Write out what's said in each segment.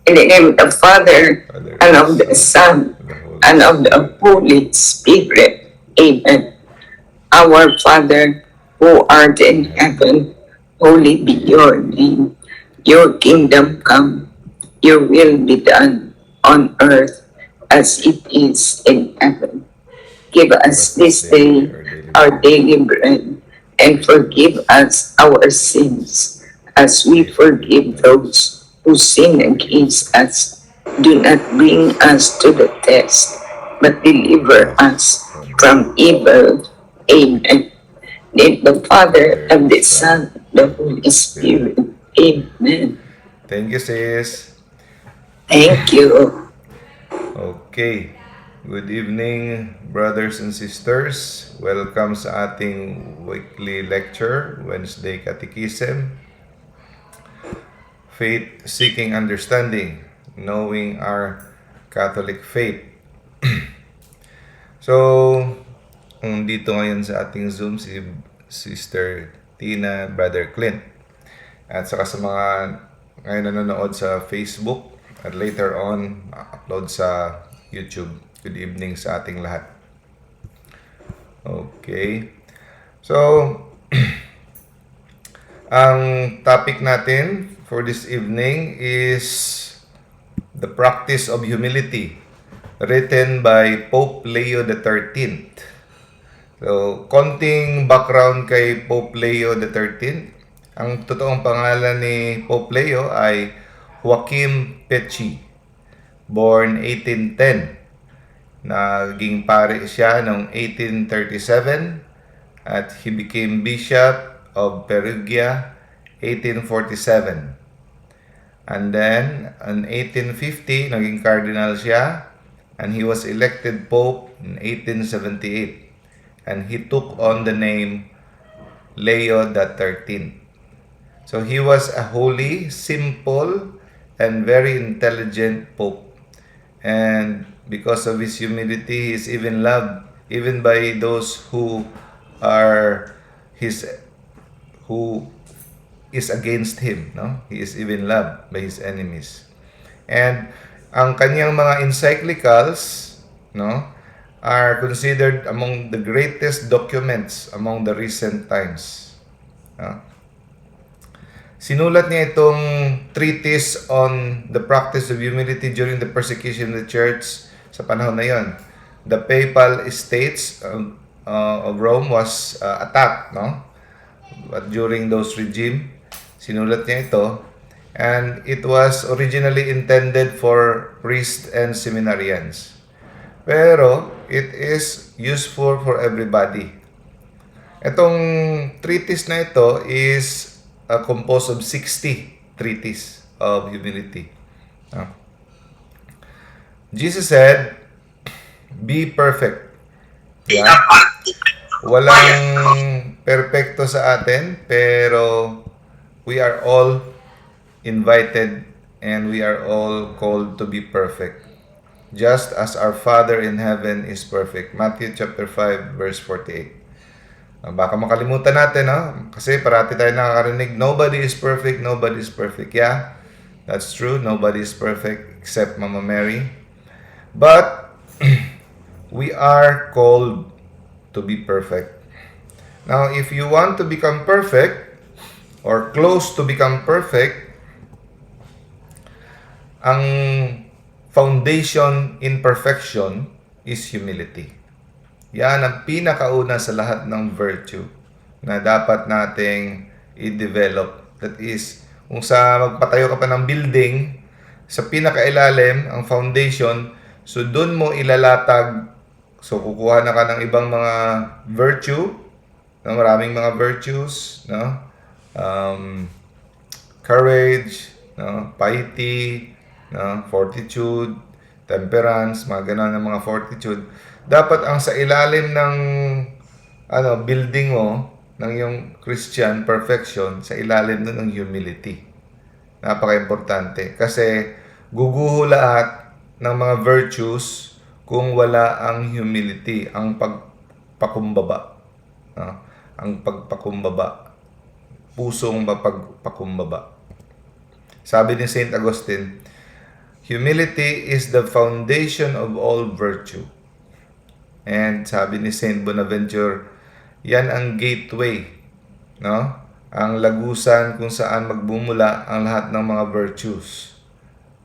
In the name of the Father, Father, and and of the Son, the Holy and of the Spirit. Holy Spirit. Amen. Our Father, who art In in heaven, heaven, holy be be your your name. name. Your kingdom come, your will be done on earth as it is in heaven. Give Give us us this this day day our daily our bread. daily bread, and Forgive forgive us us our sins as as we we forgive forgive those those who who sin sin against against us. us. Do not bring us to the test, but Deliver deliver us us from from evil. evil. Amen. Amen. In the Father, Father, and the the Son, Son, and the the Holy Holy Spirit. Spirit. Amen. Amen. Thank you, sis. Thank you. Okay. Good evening, brothers and sisters. Welcome sa ating weekly lecture, Wednesday Catechism, Faith Seeking Understanding, Knowing Our Catholic Faith. So, dito ngayon sa ating Zoom si Sister Tina, Brother Clint. At saka sa mga ngayon nanonood sa Facebook at later on upload sa YouTube. Good evening sa ating lahat. Okay. So, ang topic natin for this evening is the practice of humility, written by Pope Leo XIII. So, konting background kay Pope Leo XIII. Ang totoong pangalan ni Pope Leo ay Joaquim Pecci, born 1810. Naging pare siya noong 1837 at he became Bishop of Perugia 1847. And then, in 1850, naging cardinal siya and he was elected Pope in 1878. And he took on the name Leo XIII. So he was a holy, simple, and very intelligent Pope. And because of his humility, he is even loved even by those who are his who is against him, no? He is even loved by his enemies. And ang kanyang mga encyclicals, no, are considered among the greatest documents among the recent times. No? Sinulat niya itong treatise on the practice of humility during the persecution of the church sa panahon na yon. The papal estates of Rome was attacked, no? But during those regime, sinulat niya ito. And it was originally intended for priests and seminarians. Pero it is useful for everybody. Itong treatise na ito is composed of 60 treatise of humility. Jesus said, "Be perfect." Yeah? Walang perfecto sa atin, pero we are all invited and we are all called to be perfect. Just as our Father in heaven is perfect. Matthew chapter 5 verse 48. Baka makalimutan natin, no? Kasi parati tayo nakakarinig, nobody is perfect, nobody is perfect. Yeah, that's true. Nobody is perfect except Mama Mary. But we are called to be perfect. Now, if you want to become perfect or close to become perfect, ang foundation in perfection is humility. Yan ang pinakauna sa lahat ng virtue na dapat nating i-develop. That is, kung sa magpatayo ka pa ng building, sa pinakailalim, ang foundation, so doon mo ilalatag, so kukuha na ka ng ibang mga virtue, no? Maraming mga virtues, no? Courage, no? Piety, no? Fortitude, temperance, mga ganun ng mga fortitude. Dapat ang sa ilalim ng building mo, ng yung Christian perfection, sa ilalim nun ng humility. Napaka-importante. Kasi guguho lahat ng mga virtues kung wala ang humility, ang pagpakumbaba. No? Ang pagpakumbaba. Pusong mapagpakumbaba. Sabi ni Saint Augustine, Humility is the foundation of all virtue. And sabi ni Saint Bonaventure, yan ang gateway, no? Ang lagusan kung saan magbumula ang lahat ng mga virtues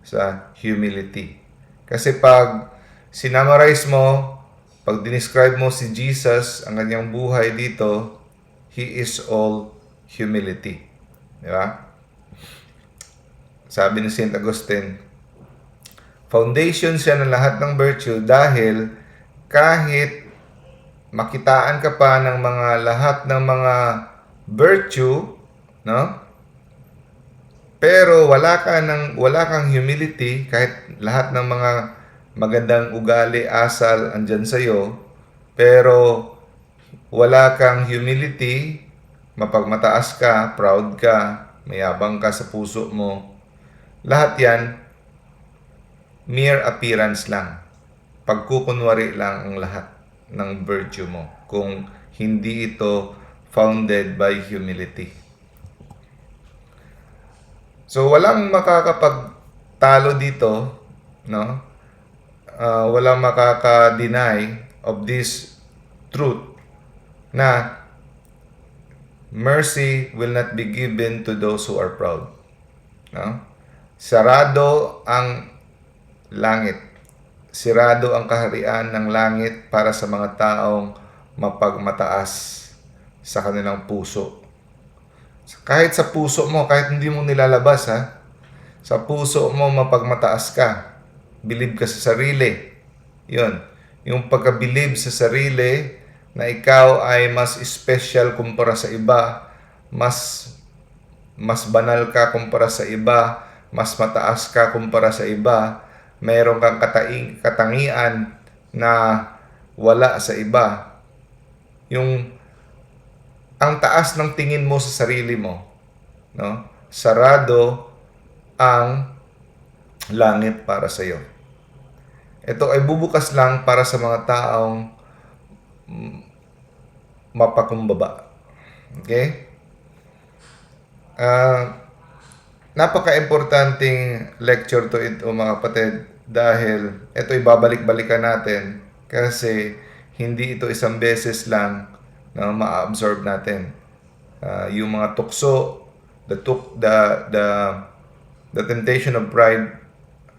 sa humility. Kasi pag sinamarize mo, pag dinescribe mo si Jesus, ang kanyang buhay dito, He is all humility. Di ba? Sabi ni Saint Augustine, foundation siya ng lahat ng virtue dahil kahit makitaan ka pa ng mga lahat ng mga virtue, no? Pero wala kang humility, kahit lahat ng mga magandang ugali, asal andyan sa iyo, pero wala kang humility, mapagmataas ka, proud ka, mayabang ka sa puso mo. Lahat 'yan mere appearance lang. Pagkukunwari lang ang lahat ng virtue mo kung hindi ito founded by humility. So walang makakapagtalo dito, no? Walang makaka-deny of this truth na mercy will not be given to those who are proud. No? Sarado ang langit. Sirado ang kaharian ng langit para sa mga taong mapagmataas sa kanilang puso. Kahit sa puso mo, kahit hindi mo nilalabas, ha? Sa puso mo, mapagmataas ka. Believe ka sa sarili. Yun. Yung pagkabilib sa sarili na ikaw ay mas special kumpara sa iba, mas banal ka kumpara sa iba, mas mataas ka kumpara sa iba, mayroon kang katangian na wala sa iba. Ang taas ng tingin mo sa sarili mo, no? Sarado ang langit para sa iyo. Ito ay bubukas lang para sa mga taong mapakumbaba. Okay? Napaka-importanting lecture to ito, mga kapatid, dahil ito ay babalik-balikan natin kasi hindi ito isang beses lang na ma-absorb natin. Yung mga tukso, the temptation of pride,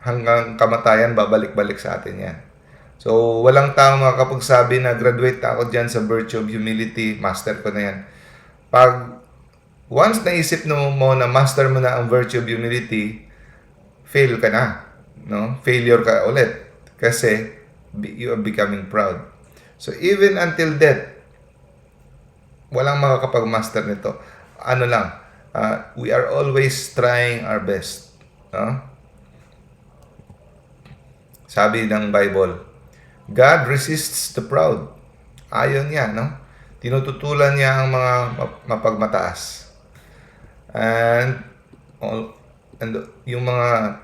hanggang kamatayan, babalik-balik sa atin yan. So, walang taong makakapagsabi na graduate ako dyan sa virtue of humility, master ko na yan. Pag once naisip mo na master mo na ang virtue of humility, fail ka na. No? Failure ka ulit. Kasi you are becoming proud. So, even until death, walang makakapag-master nito. We are always trying our best. No? Sabi ng Bible, God resists the proud. Ayaw niya, no? Tinututulan niya ang mga mapagmataas. And yung mga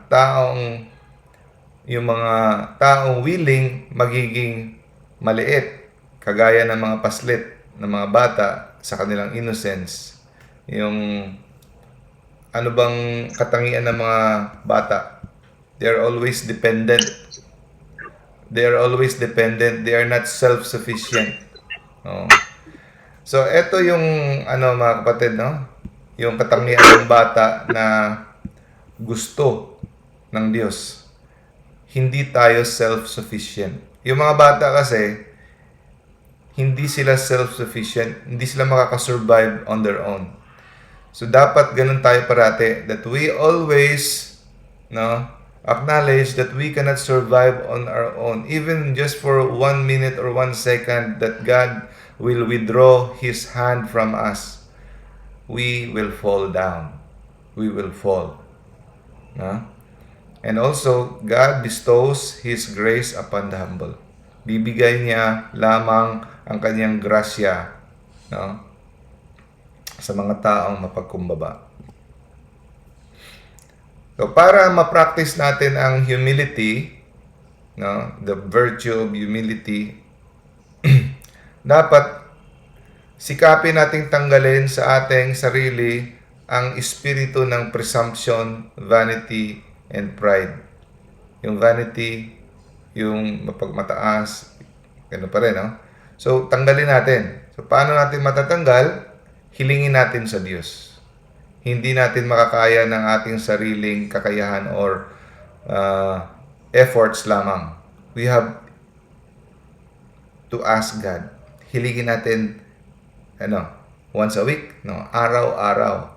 taong willing magiging maliit, kagaya ng mga paslit ng mga bata sa kanilang innocence. Yung ano bang katangian ng mga bata? They are always dependent. They are not self-sufficient. No? So, ito yung mga kapatid, no? Yung katangian ng bata na gusto ng Diyos. Hindi tayo self-sufficient. Yung mga bata kasi, hindi sila self-sufficient, hindi sila makakasurvive on their own. So, dapat ganun tayo parati, that we always, acknowledge that we cannot survive on our own. Even just for 1 minute or 1 second, that God will withdraw His hand from us. We will fall down. We will fall. And also, God bestows His grace upon the humble. Bibigay niya lamang ang kanyang grasya, sa mga taong mapagkumbaba. So, para ma-practice natin ang humility, the virtue of humility, dapat sikapin nating tanggalin sa ating sarili ang espiritu ng presumption, vanity, and pride. yung vanity, yung mapagmataas, gano'n pa rin, no? So, tanggalin natin. So, paano natin matatanggal? Hilingin natin sa Diyos. Hindi natin makakaya ng ating sariling kakayahan or efforts lamang. We have to ask God. Hilingin natin, once a week, no? Araw-araw.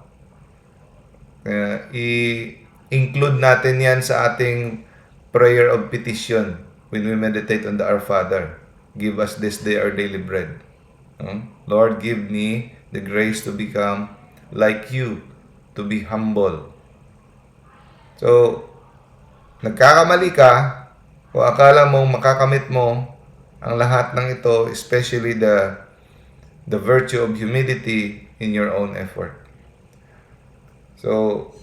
I-include natin yan sa ating prayer of petition when we meditate on the Our Father. Give us this day our daily bread. Lord, give me the grace to become like you, to be humble. So, nagkakamali ka, o akala mo makakamit mo ang lahat ng ito, especially the virtue of humility in your own effort. So,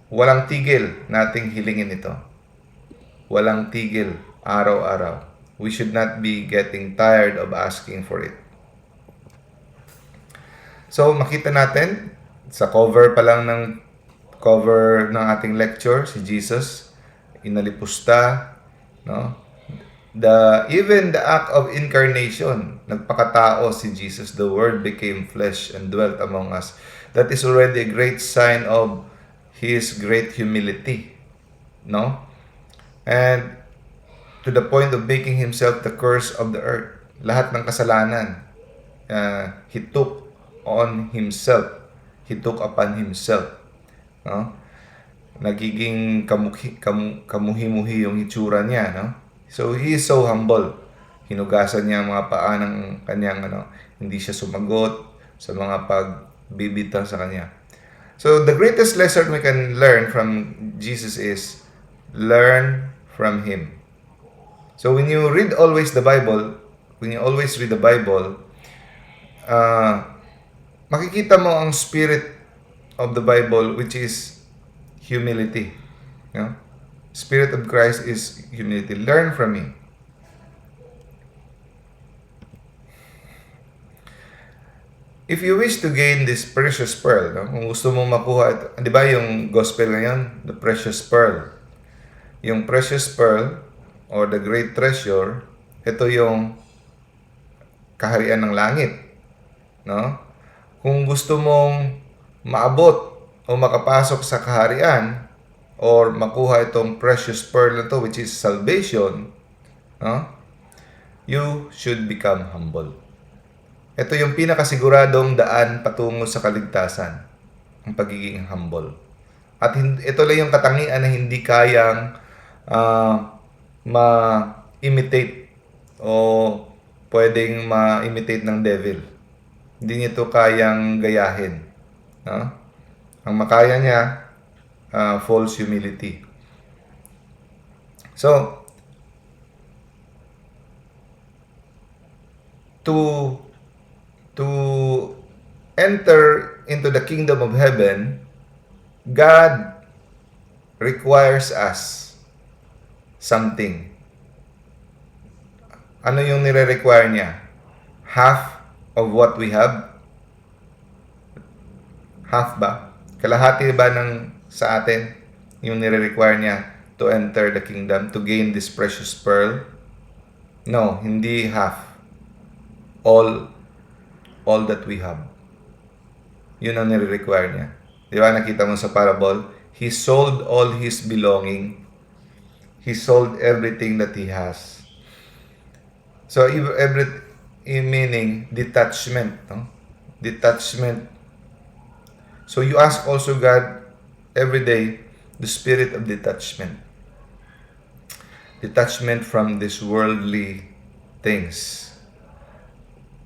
walang tigil nating hilingin ito. Walang tigil, araw-araw. We should not be getting tired of asking for it. So, makita natin, sa cover ng ating lecture, si Jesus, inalipusta, no? Even the act of incarnation, nagpakatao si Jesus, the Word became flesh and dwelt among us. That is already a great sign of His great humility, no? And to the point of making Himself the curse of the earth. Lahat ng kasalanan, He took on Himself. He took upon Himself, no? Nagiging kamuhi-muhi yung itsura niya, no? So, He is so humble. Hinugasan niya ang mga paa ng kanyang, hindi siya sumagot sa mga pagbibitaw sa kanya. So, the greatest lesson we can learn from Jesus is learn from Him. So, when you always read the Bible, makikita mo ang spirit of the Bible, which is humility. No? Spirit of Christ is humility. Learn from Him. If you wish to gain this precious pearl, no? Kung gusto mong makuha ito, di ba yung gospel ngayon, the precious pearl. Yung precious pearl, or the great treasure, ito yung kaharian ng langit. No? Kung gusto mong maabot o makapasok sa kaharian or makuha itong precious pearl na to, which is salvation, no? You should become humble. Ito yung pinakasiguradong daan patungo sa kaligtasan, ang pagiging humble. At ito lang yung katangian na hindi kayang ma-imitate o pwedeng ma-imitate ng devil. Hindi niya ito kayang gayahin. No? Ang makaya niya, false humility. So, to enter into the kingdom of heaven, God requires us something. Ano yung nire-require niya? Half of what we have? Half ba? Kalahati ba ng sa atin yung nire-require niya to enter the kingdom, to gain this precious pearl? No, hindi half. All that we have. Yun ang nire-require niya. Di ba nakita mo sa parable? He sold all his belonging. He sold everything that he has. So, meaning detachment. No? Detachment. So, you ask also God every day the spirit of detachment. Detachment from these worldly things.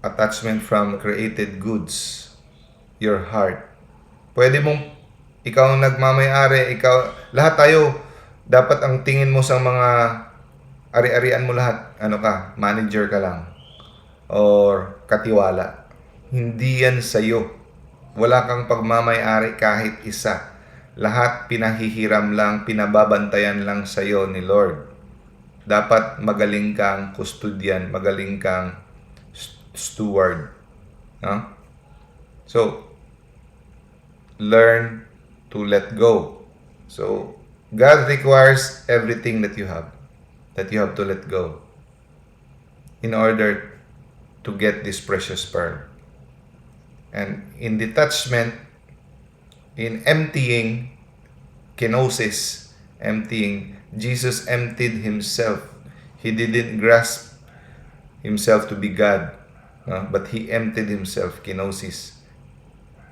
Attachment from created goods. Your heart. Pwede mong ikaw ang nagmamay-ari, lahat tayo, dapat ang tingin mo sa mga ari-arian mo lahat, manager ka lang or katiwala. Hindi yan sa'yo. Wala kang pagmamay-ari kahit isa. Lahat pinahihiram lang, pinababantayan lang sa'yo ni Lord. Dapat magaling kang custodian, magaling kang steward. No? So, learn to let go. So, God requires everything that you have to let go in order to get this precious pearl. And in detachment, in emptying, kenosis, emptying, Jesus emptied himself. He didn't grasp himself to be God, but he emptied himself, kenosis.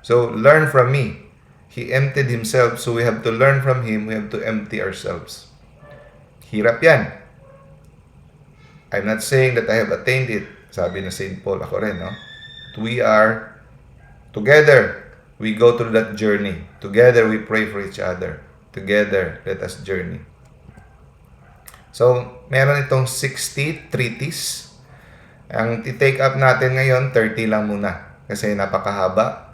So learn from me. He emptied himself, so we have to learn from him. We have to empty ourselves. Hirap yan. I'm not saying that I have attained it. Sabi na St. Paul, ako rin, no? We are together. We go through that journey. Together, we pray for each other. Together, let us journey. So, meron itong 60 treatise. Ang take up natin ngayon, 30 lang muna. Kasi napakahaba.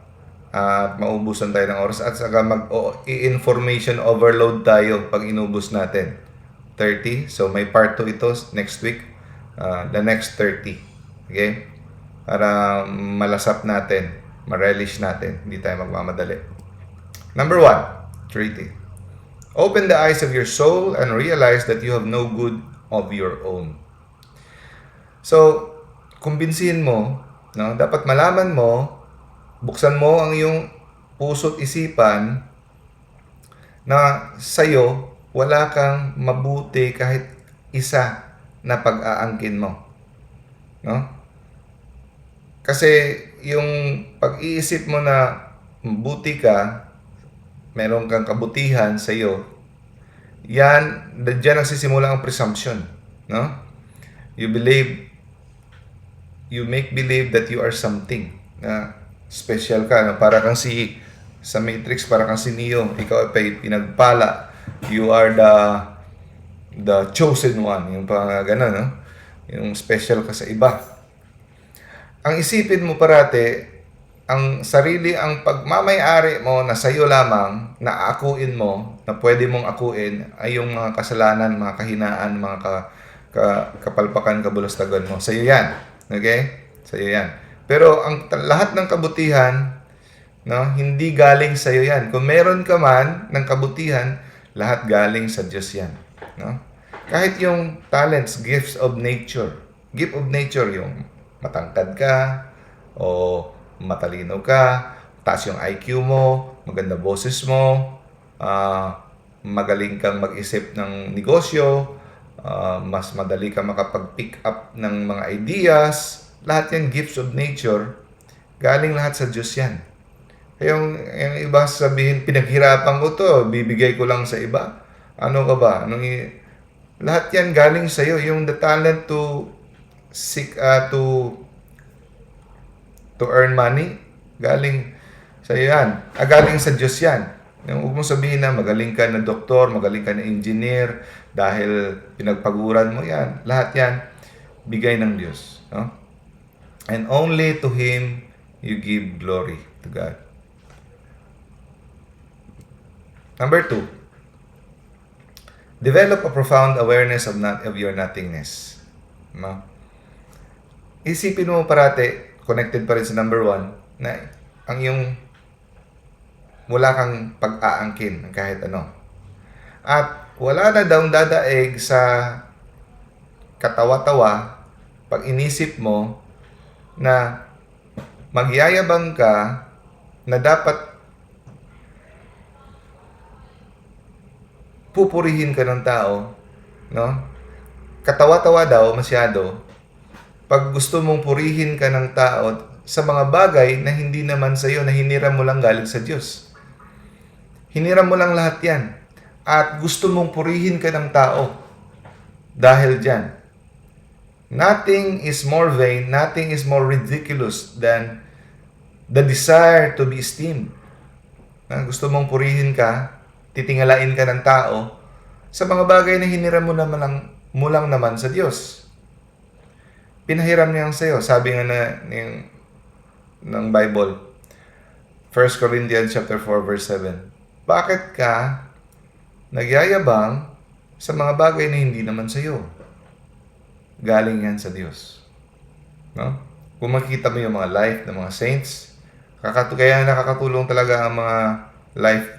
At maubusan tayo ng oras. At saka mag-information overload tayo pag inubos natin. 30. So, may part 2 ito next week. The next 30. Okay? Para malasap natin. Ma-relish natin. Hindi tayo magmamadali. Number 1. Treaty. Open the eyes of your soul and realize that you have no good of your own. So, kumbinsihin mo, no? Dapat malaman mo, buksan mo ang iyong puso't isipan na sa'yo wala kang mabuti kahit isa na pag-aangkin mo. No? Kasi yung pag-iisip mo na mabuti ka, meron kang kabutihan sa iyo, diyan nagsisimula ang presumption. No? You make believe that you are something. Na special ka. No? Para kang sa Matrix, para kang si Neo. Ikaw ay pinagpala. You are the chosen one. Yung pa gano'n, no? Yung special ka sa iba. Ang isipin mo parate, ang sarili, ang pagmamay-ari mo na sa'yo lamang, na aakuin mo, na pwede mong akuin, ay yung mga kasalanan, mga kahinaan, mga kapalpakan, kabulastagan mo. Sa'yo yan. Okay? Sa'yo yan. Pero ang lahat ng kabutihan, no, hindi galing sa'yo yan. Kung meron ka man ng kabutihan, lahat galing sa Diyos yan. No? Kahit yung talents, gifts of nature. Gift of nature, yung matangkad ka, o matalino ka, taas yung IQ mo, maganda boses mo, magaling kang mag-isip ng negosyo, mas madali kang makapag-pick up ng mga ideas, lahat yan gifts of nature, galing lahat sa Diyos yan. Yung iba sabihin, pinaghirapan ko to, bibigay ko lang sa iba. Ano ka ba? Lahat yan galing sa iyo. Yung the talent to earn money, galing sa iyo yan. Galing sa Diyos yan. Yung huwag mo sabihin na magaling ka na doktor, magaling ka na engineer, dahil pinagpaguran mo yan. Lahat yan, bigay ng Diyos. No? And only to Him you give glory, to God. Number 2, develop a profound awareness of your nothingness. No? Isipin mo parate, connected pa rin sa number 1, na ang iyong wala kang pag-aangkin ng kahit ano. At wala na daw dadaig sa katawa-tawa pag inisip mo na magyayabang ka na dapat pupurihin ka ng tao, no? Katawa-tawa daw masyado pag gusto mong purihin ka ng tao sa mga bagay na hindi naman sa iyo, na hiniram mo lang galing sa Diyos. Hiniram mo lang lahat yan. At gusto mong purihin ka ng tao dahil dyan. Nothing is more vain, nothing is more ridiculous than the desire to be esteemed. Gusto mong purihin ka, titingalain ka ng tao sa mga bagay na hiniram mo lang naman sa Diyos. Pinahiram niya sa'yo. Sabi nga ng Bible, 1 Corinthians chapter 4 verse 7. Bakit ka nagyayabang sa mga bagay na hindi naman sa'yo? Galing yan sa Diyos. No? Kung makikita mo yung mga life ng mga saints, kaya nakakatulong talaga ang mga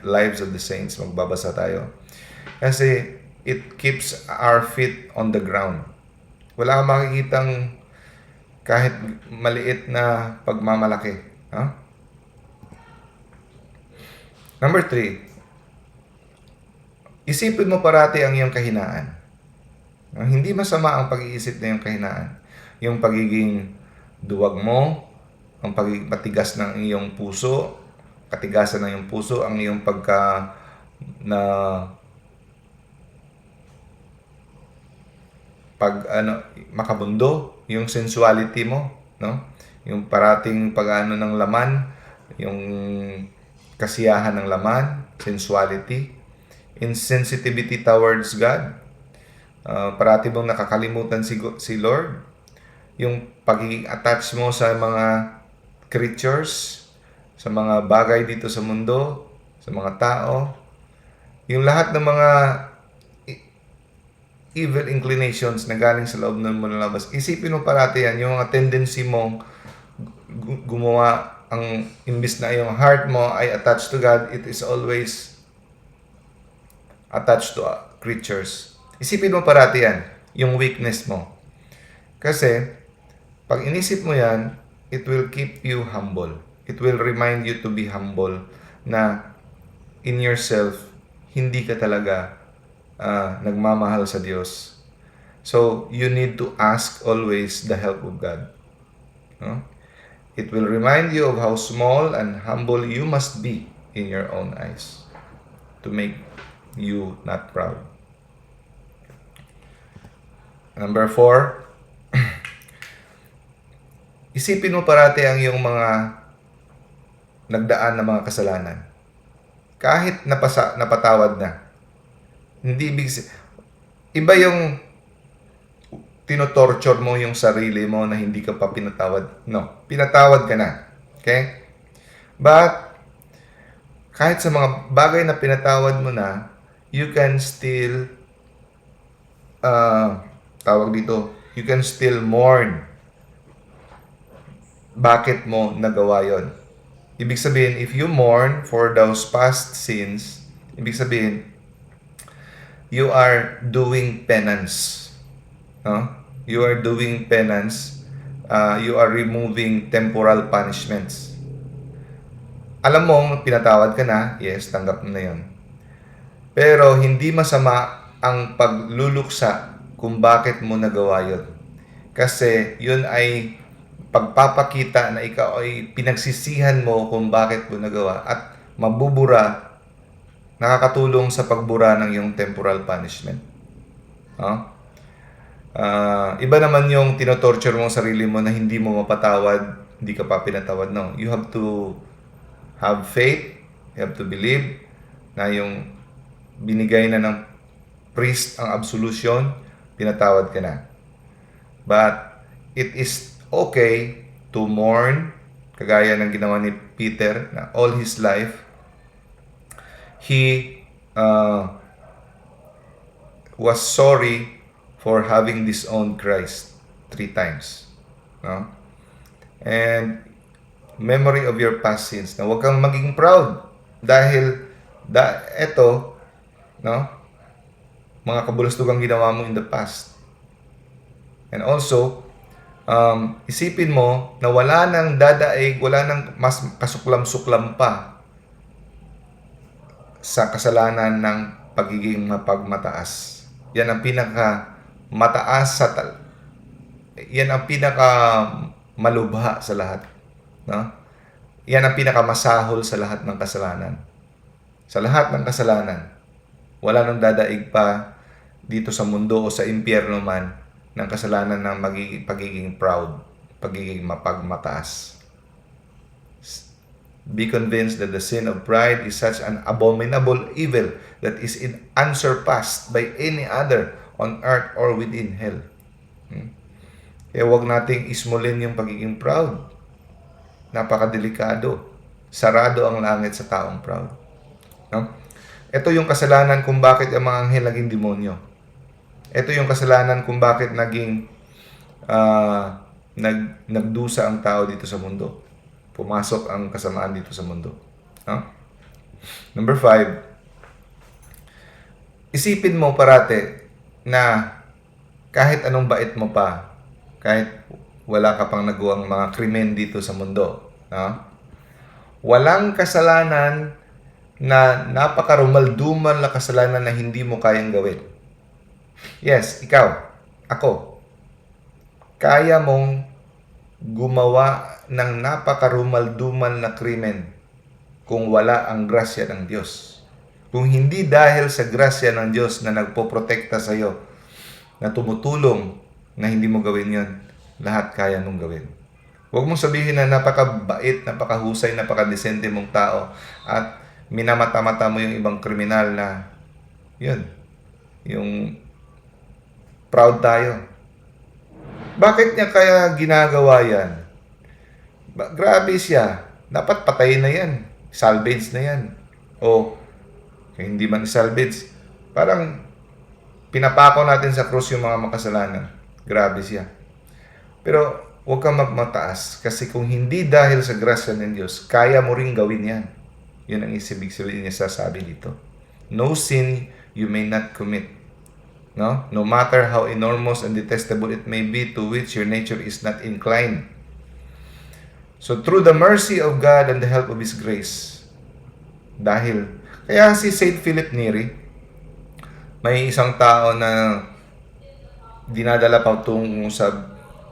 lives of the saints. Magbabasa tayo. Kasi it keeps our feet on the ground. Wala kang makikitang kahit maliit na pagmamalaki. No? Number 3, isipin mo parati ang iyong kahinaan. No? Hindi masama ang pag-iisip na iyong kahinaan. Yung pagiging duwag mo, ang pagiging matigas ng iyong puso, katigasan ng iyong puso, ang iyong pagka na makabundo, yung sensuality mo, no? Yung parating pag-ano ng laman, yung kasiyahan ng laman, sensuality, insensitivity towards God, parati mong nakakalimutan si Lord, yung pagiging attached mo sa mga creatures, sa mga bagay dito sa mundo, sa mga tao, yung lahat ng mga evil inclinations na galing sa loob ng mula labas. Isipin mo parati yan, yung mga tendency mong gumawa ang imbis na yung heart mo ay attached to God, it is always attached to creatures. Isipin mo parati yan, yung weakness mo. Kasi, pag inisip mo yan, it will keep you humble. It will remind you to be humble na in yourself, hindi ka talaga nagmamahal sa Diyos. So, you need to ask always the help of God. No? It will remind you of how small and humble you must be in your own eyes to make you not proud. Number 4, isipin mo parati ang iyong mga nagdaan na mga kasalanan. Kahit napatawad na. Hindi iba yung tinotorture mo yung sarili mo na hindi ka pa pinatawad. No, pinatawad ka na. Okay? But, kahit sa mga bagay na pinatawad mo na, you can still, you can still mourn. Bakit mo nagawa yon? Ibig sabihin, if you mourn for those past sins, ibig sabihin, you are doing penance. No? You are doing penance. You are removing temporal punishments. Alam mo, pinatawad ka na, yes, tanggap mo na yun. Pero hindi masama ang pagluluksa kung bakit mo nagawa yun. Kasi yun ay pagpapakita na ikaw ay pinagsisihan mo kung bakit mo nagawa at mabubura, nakakatulong sa pagbura ng iyong temporal punishment. Iba naman yung tinotorture mo sarili mo na hindi mo mapatawad, hindi ka pa pinatawad. No, you have to have faith, you have to believe na yung binigay na ng priest ang absolution, pinatawad ka na. But it is okay to mourn, kagaya ng ginawa ni Peter na all his life, he was sorry for having disowned Christ 3 times. No? And memory of your past sins. Na huwag kang maging proud dahil eto, no? Mga kabulustugang ginawa mo in the past. And also, isipin mo na wala nang dadaig, wala nang mas kasuklam-suklam pa sa kasalanan ng pagiging mapagmataas. Yan ang yan ang pinaka malubha sa lahat. No? Yan ang pinakamasahol sa lahat ng kasalanan. Sa lahat ng kasalanan, wala nang dadaig pa dito sa mundo o sa impyerno man ng kasalanan ng pagiging proud, pagiging mapagmataas. Be convinced that the sin of pride is such an abominable evil that is unsurpassed by any other on earth or within hell. Kaya huwag nating ismulin yung pagiging proud. Napakadelikado. Sarado ang langit sa taong proud. No? Ito yung kasalanan kung bakit ang mga anghel naging demonyo. Ito yung kasalanan kung bakit naging nagdusa ang tao dito sa mundo. Pumasok ang kasamaan dito sa mundo. No? Number 5, isipin mo parate na kahit anong bait mo pa, kahit wala ka pang nagawang mga krimen dito sa mundo, no? Walang kasalanan na napakarumaldumal na kasalanan na hindi mo kayang gawin. Yes, ikaw, ako, kaya mong gumawa ng napakarumaldumal na krimen kung wala ang grasya ng Diyos. Kung hindi dahil sa grasya ng Diyos na nagpoprotekta sa iyo, na tumutulong na hindi mo gawin yon, lahat kaya mong gawin. Huwag mong sabihin na napakabait, napakahusay, napakadesente mong tao at minamata-mata mo yung ibang kriminal na yun, yung proud tayo. Bakit niya kaya ginagawa yan? Grabe siya. Dapat patayin na yan. Salvage na yan. O, hindi man salvage. Parang pinapako natin sa krus yung mga makasalanan. Grabe siya. Pero huwag kang magmataas kasi kung hindi dahil sa grasya ng Diyos, kaya mo ring gawin yan. Yun ang ibig sabihin niya sasabi dito. No sin you may not commit. No matter how enormous and detestable it may be, to which your nature is not inclined. So through the mercy of God and the help of His grace, kaya si Saint Philip Neri, may isang tao na dinadala pa tungo sa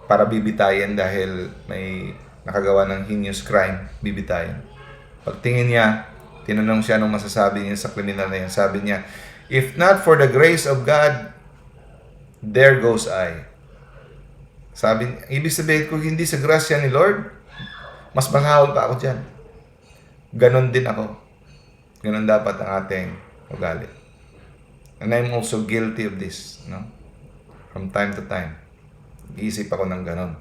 para bibitayan dahil may nakagawa ng heinous crime, bibitayan. Pagtingin niya, tinanong siya anong masasabi niya sa kriminal na yan. Sabi niya, if not for the grace of God, there goes I. Sabi, ibig sabihin ko, hindi sa grasya ni Lord, mas mahal pa ako dyan. Ganon din ako. Ganon dapat ang ating ugali. And I'm also guilty of this, no? From time to time. Iisip ako ng ganon.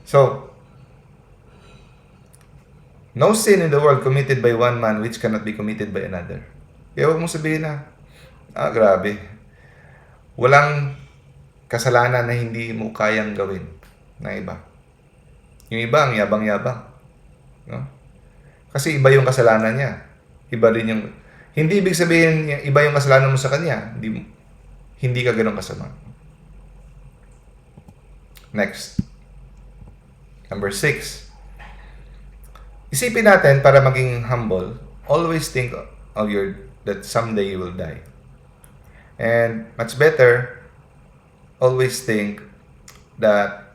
So, no sin in the world committed by one man which cannot be committed by another. Kaya huwag mong sabihin na, grabe. Walang kasalanan na hindi mo kayang gawin na iba. Yung iba, ang yabang-yabang. No? Kasi iba yung kasalanan niya. Iba rin yung... Hindi ibig sabihin, iba yung kasalanan mo sa kanya. Hindi ka ganun kasama. Next. Number 6. Isipin natin, para maging humble, always think of that someday you will die. And much better, always think that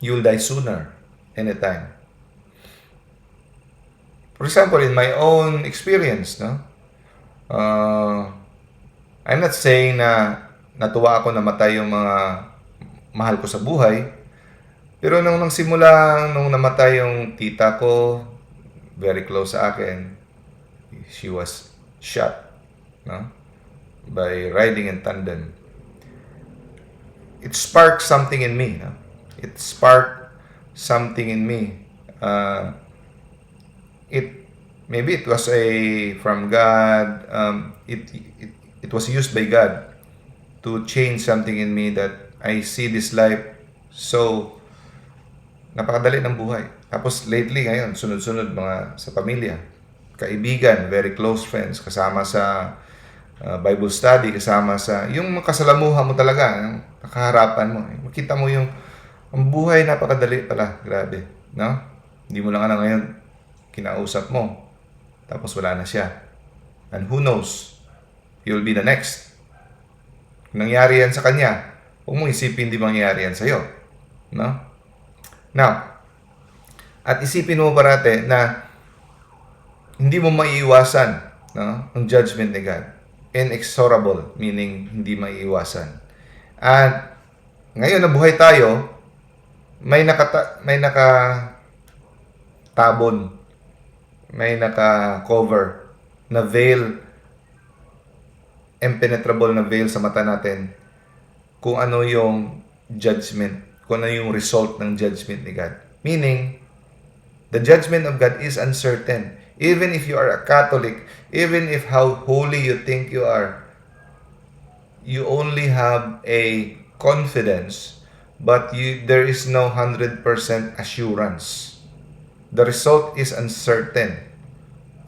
you'll die sooner, anytime. For example, in my own experience, no, I'm not saying na natuwa ako na matay yung mga mahal ko sa buhay, pero nung namatay yung tita ko, very close sa akin, she was shot, no, by riding in tandem. It sparked something in me. No? It sparked something in me. Maybe it was from God. It was used by God to change something in me that I see this life so napakadali ng buhay. Tapos lately ngayon, sunod-sunod mga sa pamilya, kaibigan, very close friends, kasama sa Bible study, kasama sa yung kasalamuhan mo talaga, yung nakaharapan mo. Makita mo yung ang buhay napakadali pala, grabe, no? Hindi mo lang ngayon kinausap mo. Tapos wala na siya. And who knows, you'll be the next. Kung nangyari yan sa kanya, huwag mong isipin hindi mangyayari yan sa'yo. No? Now, at isipin mo parate na hindi mo maiiwasan, no, ang judgment ni God. Inexorable, meaning hindi maiiwasan. At ngayon na buhay tayo, may nakatabon, may naka-cover na veil, impenetrable na veil sa mata natin kung ano yung judgment, kung ano yung result ng judgment ni God. Meaning, the judgment of God is uncertain. Even if you are a Catholic, even if how holy you think you are, you only have a confidence, but there is no 100% assurance. The result is uncertain.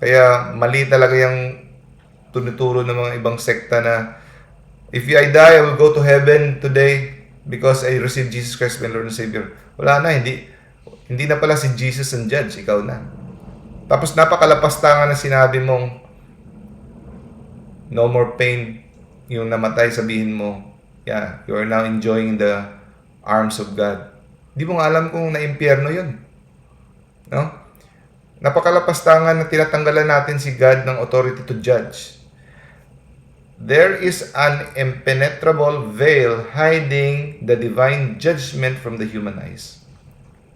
Kaya mali talaga yung tunuturo ng mga ibang sekta na if I die, I will go to heaven today because I received Jesus Christ, my Lord and Savior. Wala na, hindi na pala si Jesus ang judge, ikaw na. Tapos napakalapastangan na sinabi mong no more pain, yung namatay, sabihin mo, yeah, you are now enjoying the arms of God. Di mo nga alam kung na-impyerno yun. No? Napakalapastangan na tinatanggalan natin si God ng authority to judge. There is an impenetrable veil hiding the divine judgment from the human eyes.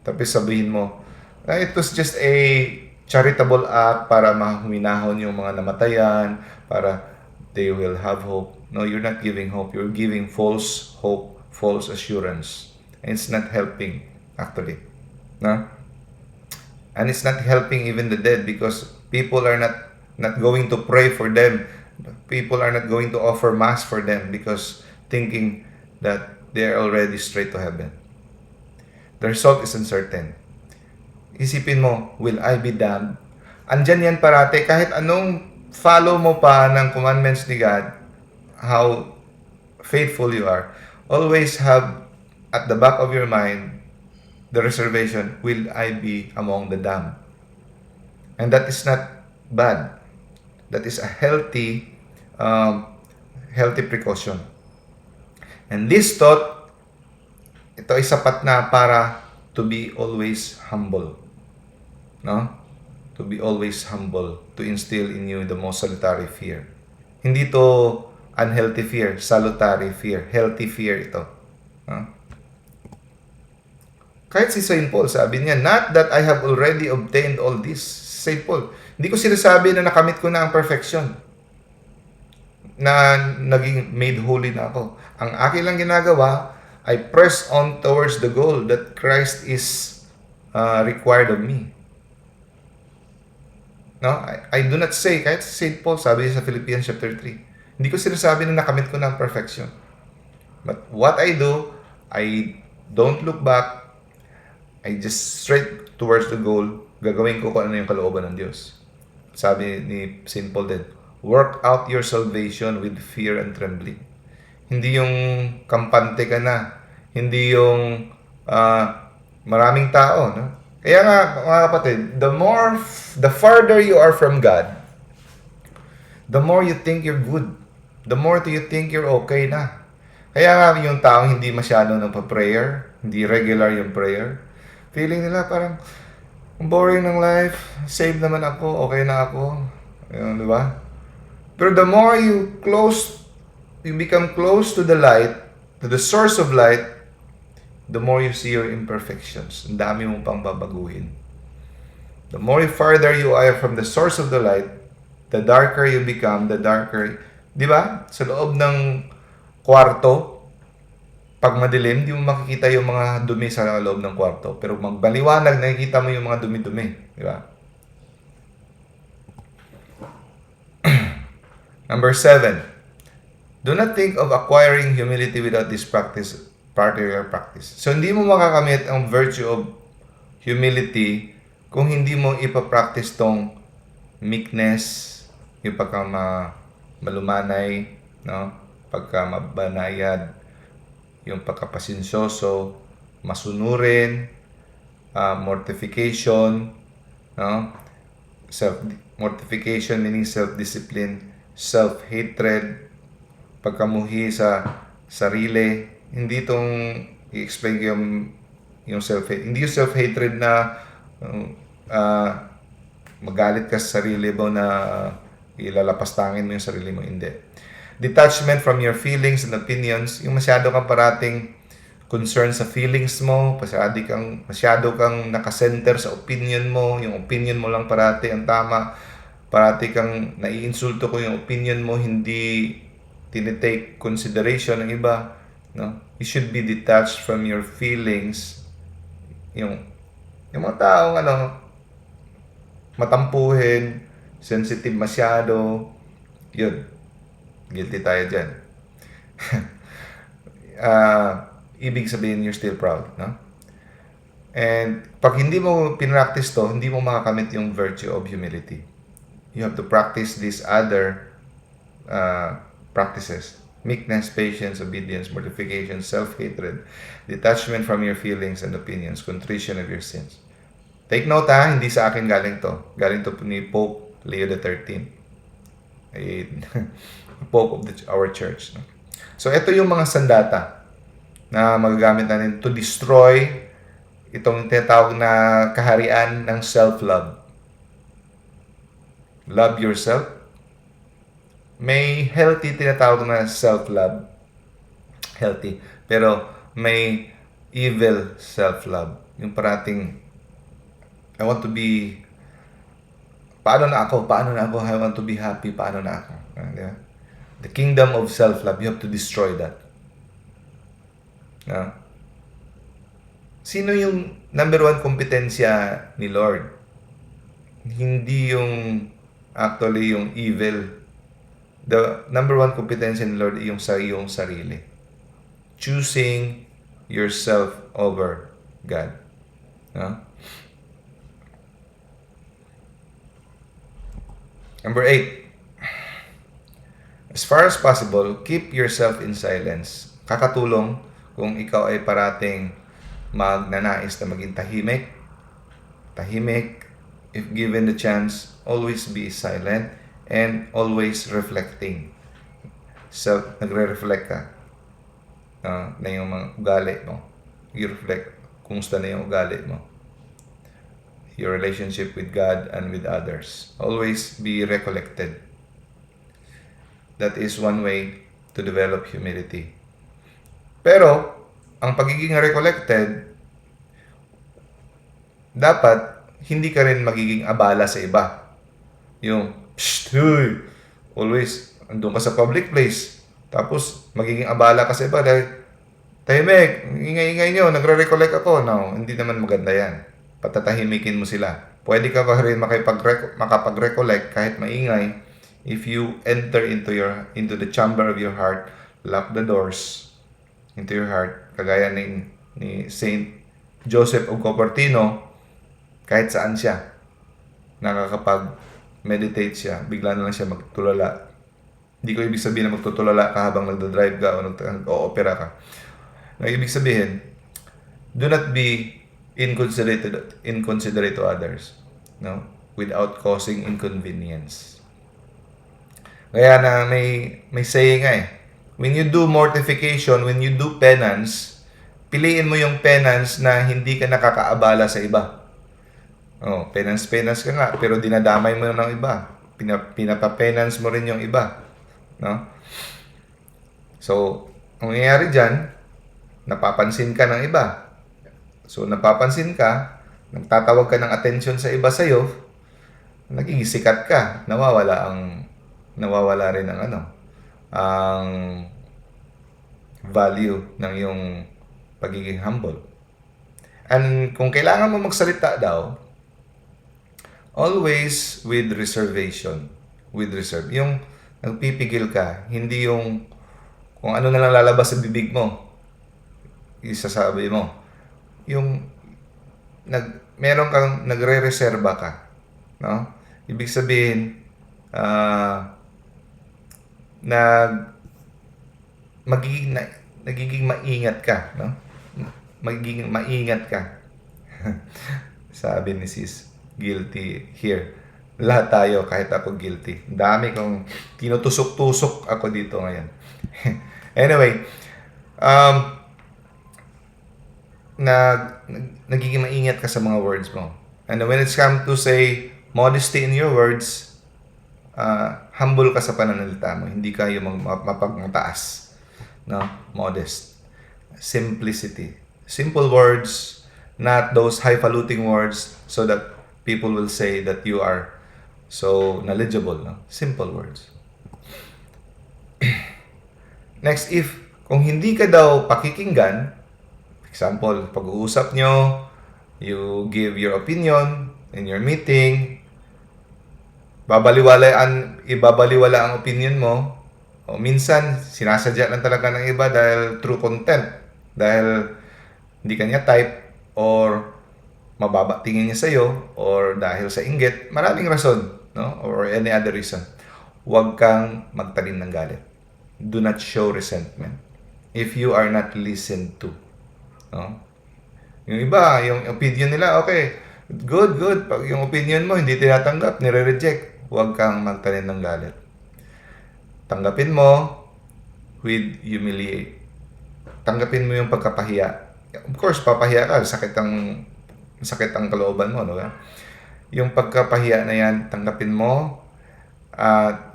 Tapos sabihin mo, it was just a charitable act para mahuminahon yung mga namatayan, para they will have hope. No, you're not giving hope. You're giving false hope, false assurance. And it's not helping, actually. No? And it's not helping even the dead because people are not going to pray for them. People are not going to offer mass for them because thinking that they are already straight to heaven. The result is uncertain. Isipin mo, will I be damned? Andyan yan parate. Kahit anong follow mo pa ng commandments ni God, how faithful you are, always have at the back of your mind the reservation, will I be among the damned? And that is not bad. That is a healthy precaution. And this thought, ito ay sapat na para to be always humble. No? To be always humble, to instill in you the most salutary fear. Hindi to unhealthy fear, salutary fear, healthy fear ito. No? Kahit si St. Paul, sabi niya, not that I have already obtained all this. St. Paul, hindi ko sinasabi na nakamit ko na ang perfection. Na naging made holy na ako. Ang akin lang ginagawa, I press on towards the goal that Christ is required of me. No? I do not say, kahit si St. Paul, sabi sa Philippians chapter 3, hindi ko sinasabi na nakamit ko na ang perfection. But what I do, I don't look back, I just straight towards the goal, gagawin ko kung ano yung kalooban ng Diyos. Sabi ni St. Paul din, work out your salvation with fear and trembling. Hindi yung kampante ka na. Hindi yung maraming tao. No? Kaya nga, mga kapatid, the farther you are from God, the more you think you're good. The more you think you're okay na. Kaya nga yung tao hindi masyado nagpa-prayer, hindi regular yung prayer. Feeling nila parang, boring ng life, save naman ako, okay na ako. Yun, di ba? Pero the more you become close to the light, to the source of light, the more you see your imperfections. Ang dami mong pang babaguhin. The more farther you are from the source of the light, the darker you become, the darker. Di ba? Sa loob ng kwarto, pag madilim, di mo makikita yung mga dumi sa loob ng kwarto. Pero magbaliwanag, nakikita mo yung mga dumi-dumi. Di ba? Number 7. Do not think of acquiring humility without this particular practice. So, hindi mo makakamit ang virtue of humility kung hindi mo ipapractice tong meekness, yung pagka malumanay, no? Pagka mabanayad, yung pagkapasensyoso, masunurin, mortification, no? Mortification meaning self-discipline, self-hatred, pagkamuhi sa sarili. Hindi itong i-explain ko yung self-hatred. Hindi yung self-hatred na magalit ka sa sarili mo na ilalapastangin mo yung sarili mo. Hindi. Detachment from your feelings and opinions. Yung masyado kang parating concern sa feelings mo, masyado kang nakasenter sa opinion mo, yung opinion mo lang parati ang tama, parati kang naiinsulto ko yung opinion mo, hindi tinitake consideration ng iba. No? You should be detached from your feelings. Yung mga taong matampuhin, sensitive masyado, yun. Guilty tayo dyan. Ibig sabihin, you're still proud. No? And pag hindi mo pinractice to, hindi mo makakamit yung virtue of humility. You have to practice this other practices. Meekness, patience, obedience, mortification, self-hatred, detachment from your feelings and opinions, contrition of your sins. Take note hindi sa akin galing to. Galing to ni Pope Leo XIII. Pope of our church. No? So, ito yung mga sandata na magagamit natin to destroy itong tinatawag na kaharian ng self-love. Love yourself. May healthy tinatawag na self-love. Healthy. Pero may evil self-love. Yung parating, I want to be, paano na ako, I want to be happy, paano na ako. Diba? The kingdom of self-love, you have to destroy that. No? Sino yung number one kompetensya ni Lord? Hindi yung actually yung evil. The number one kompetensya ni Lord ay yung sa iyong sarili. Choosing yourself over God. No? Number 8. As far as possible, keep yourself in silence. Kakatulong kung ikaw ay parating magnanais na maging tahimik. Tahimik, if given the chance, always be silent and always reflecting. So, nagre-reflect ka na yung mga ugali mo. I-reflect kumusta na yung ugali mo. Your relationship with God and with others. Always be recollected. That is one way to develop humility. Pero, ang pagiging recollected, dapat hindi ka rin magiging abala sa iba. Yung, hey, always, andun ka sa public place. Tapos, magiging abala ka sa iba dahil, tahimik, ingay-ingay nyo, nagre-recollect ako. No, hindi naman maganda yan. Patatahimikin mo sila. Pwede ka pa rin makapag-recollect kahit maingay if you enter into the chamber of your heart, lock the doors into your heart, kagaya ni Saint Joseph of Cupertino, kahit saan siya, nakakapag-meditate siya, bigla na lang siya magtulala. Hindi ko ibig sabihin na magtutulala ka habang nagdadrive ka o nag-opera ka. Ang ibig sabihin, do not be inconsiderate to others, no? Without causing inconvenience. Kaya na may saying when you do mortification, when you do penance, piliin mo yung penance na hindi ka nakakaabala sa iba. Oh, penance ka nga, pero dinadamay mo ng iba. Pinapapenance mo rin yung iba. No? So, ang nangyayari dyan, napapansin ka ng iba. So, napapansin ka, nagtatawag ka ng attention sa iba sa'yo, naging sikat ka, nawawala rin ang value ng iyong pagiging humble. And kung kailangan mo magsalita daw, always with reservation. With reserve. Yung nagpipigil ka, hindi yung kung ano na lang lalabas sa bibig mo, isasabi mo. Yung meron kang nagre-reserba ka. No? Ibig sabihin, nagiging maingat ka, no? Magiging maingat ka. Sabi ni Sis, guilty here. Lahat tayo, kahit ako guilty. Dami kong tinutusok-tusok ako dito ngayon. Anyway, nagiging maingat ka sa mga words mo. And when it's come to say modesty in your words, humble ka sa pananalita mo. Hindi ka yung mapagmataas. No? Modest. Simplicity. Simple words, not those highfalutin words so that people will say that you are so knowledgeable. No? Simple words. Next, kung hindi ka daw pakikinggan, example, pag-uusap nyo, you give your opinion in your meeting, ibabaliwala ang opinion mo, o minsan, sinasadya lang talaga ng iba dahil true content, dahil hindi kanya type, or mababa tingin niya sa'yo, or dahil sa inggit, maraming rason, no? Or any other reason. huwag kang magtanim ng galit. Do not show resentment if you are not listened to. No? Yung iba, yung opinion nila, okay, good, good. Pag yung opinion mo hindi tinatanggap, nire-reject, huwag kang magtanim ng galit. Tanggapin mo with humiliate. Tanggapin mo yung pagkapahiya. Of course, papahiya ka, sakit ang kalooban mo, no? Yung pagkapahiya na yan, tanggapin mo at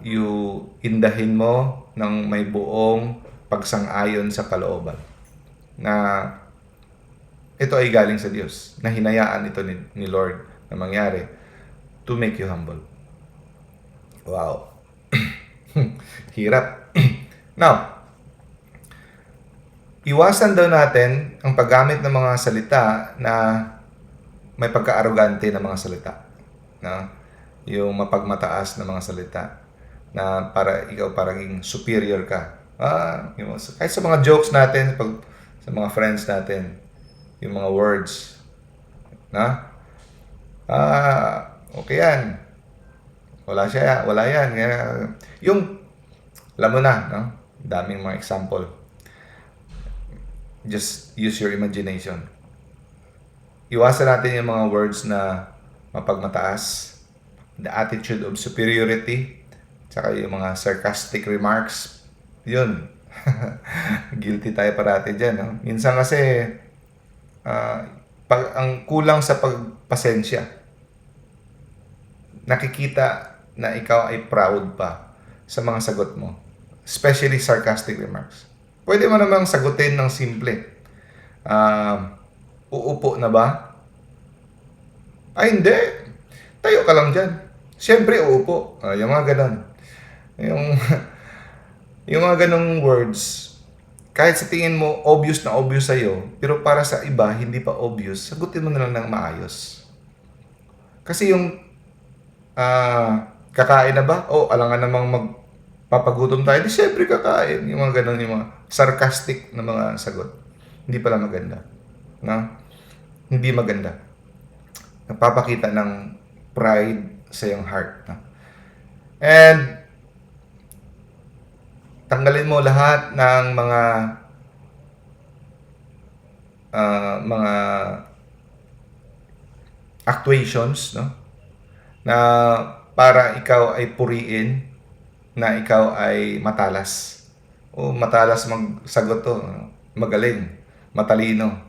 indahin mo ng may buong pagsang-ayon sa kalooban na ito ay galing sa Diyos, na hinayaan ito ni Lord na mangyari to make you humble. Wow. Hirap. Now, iwasan daw natin ang paggamit ng mga salita na may pagka-arrogante na mga salita. No? Yung mapagmataas na mga salita na para ikaw parang superior ka. Kahit sa mga jokes natin, sa mga friends natin, yung mga words. Na? Okay yan. Wala yan. Yung, alam mo na, no? Daming mga example. Just use your imagination. Iwasan natin yung mga words na mapagmataas, the attitude of superiority, tsaka yung mga sarcastic remarks. Yun. Guilty tayo parati dyan. No? Minsan kasi, ang kulang sa pagpasensya, nakikita na ikaw ay proud pa sa mga sagot mo. Especially sarcastic remarks. Pwede mo namang sagutin ng simple. Uupo na ba? Ay, hindi. Tayo ka lang dyan. Siyempre, uupo. Yung mga ganon. Yung mga ganong words, kahit sa tingin mo, obvious na obvious sa'yo, pero para sa iba, hindi pa obvious, sagutin mo na lang ng maayos. Kasi yung kakain na ba? Alangan namang magpapagutom tayo. Di siyempre kakain. Yung mga ganon, yung mga sarcastic na mga sagot. Hindi pala maganda. No? Hindi maganda. Nagpapakita ng pride sa iyong heart. No? And tanggalin mo lahat ng mga actuations, no? Na para ikaw ay puriin, na ikaw ay matalas. Matalas magsagot to, no? Magaling, matalino.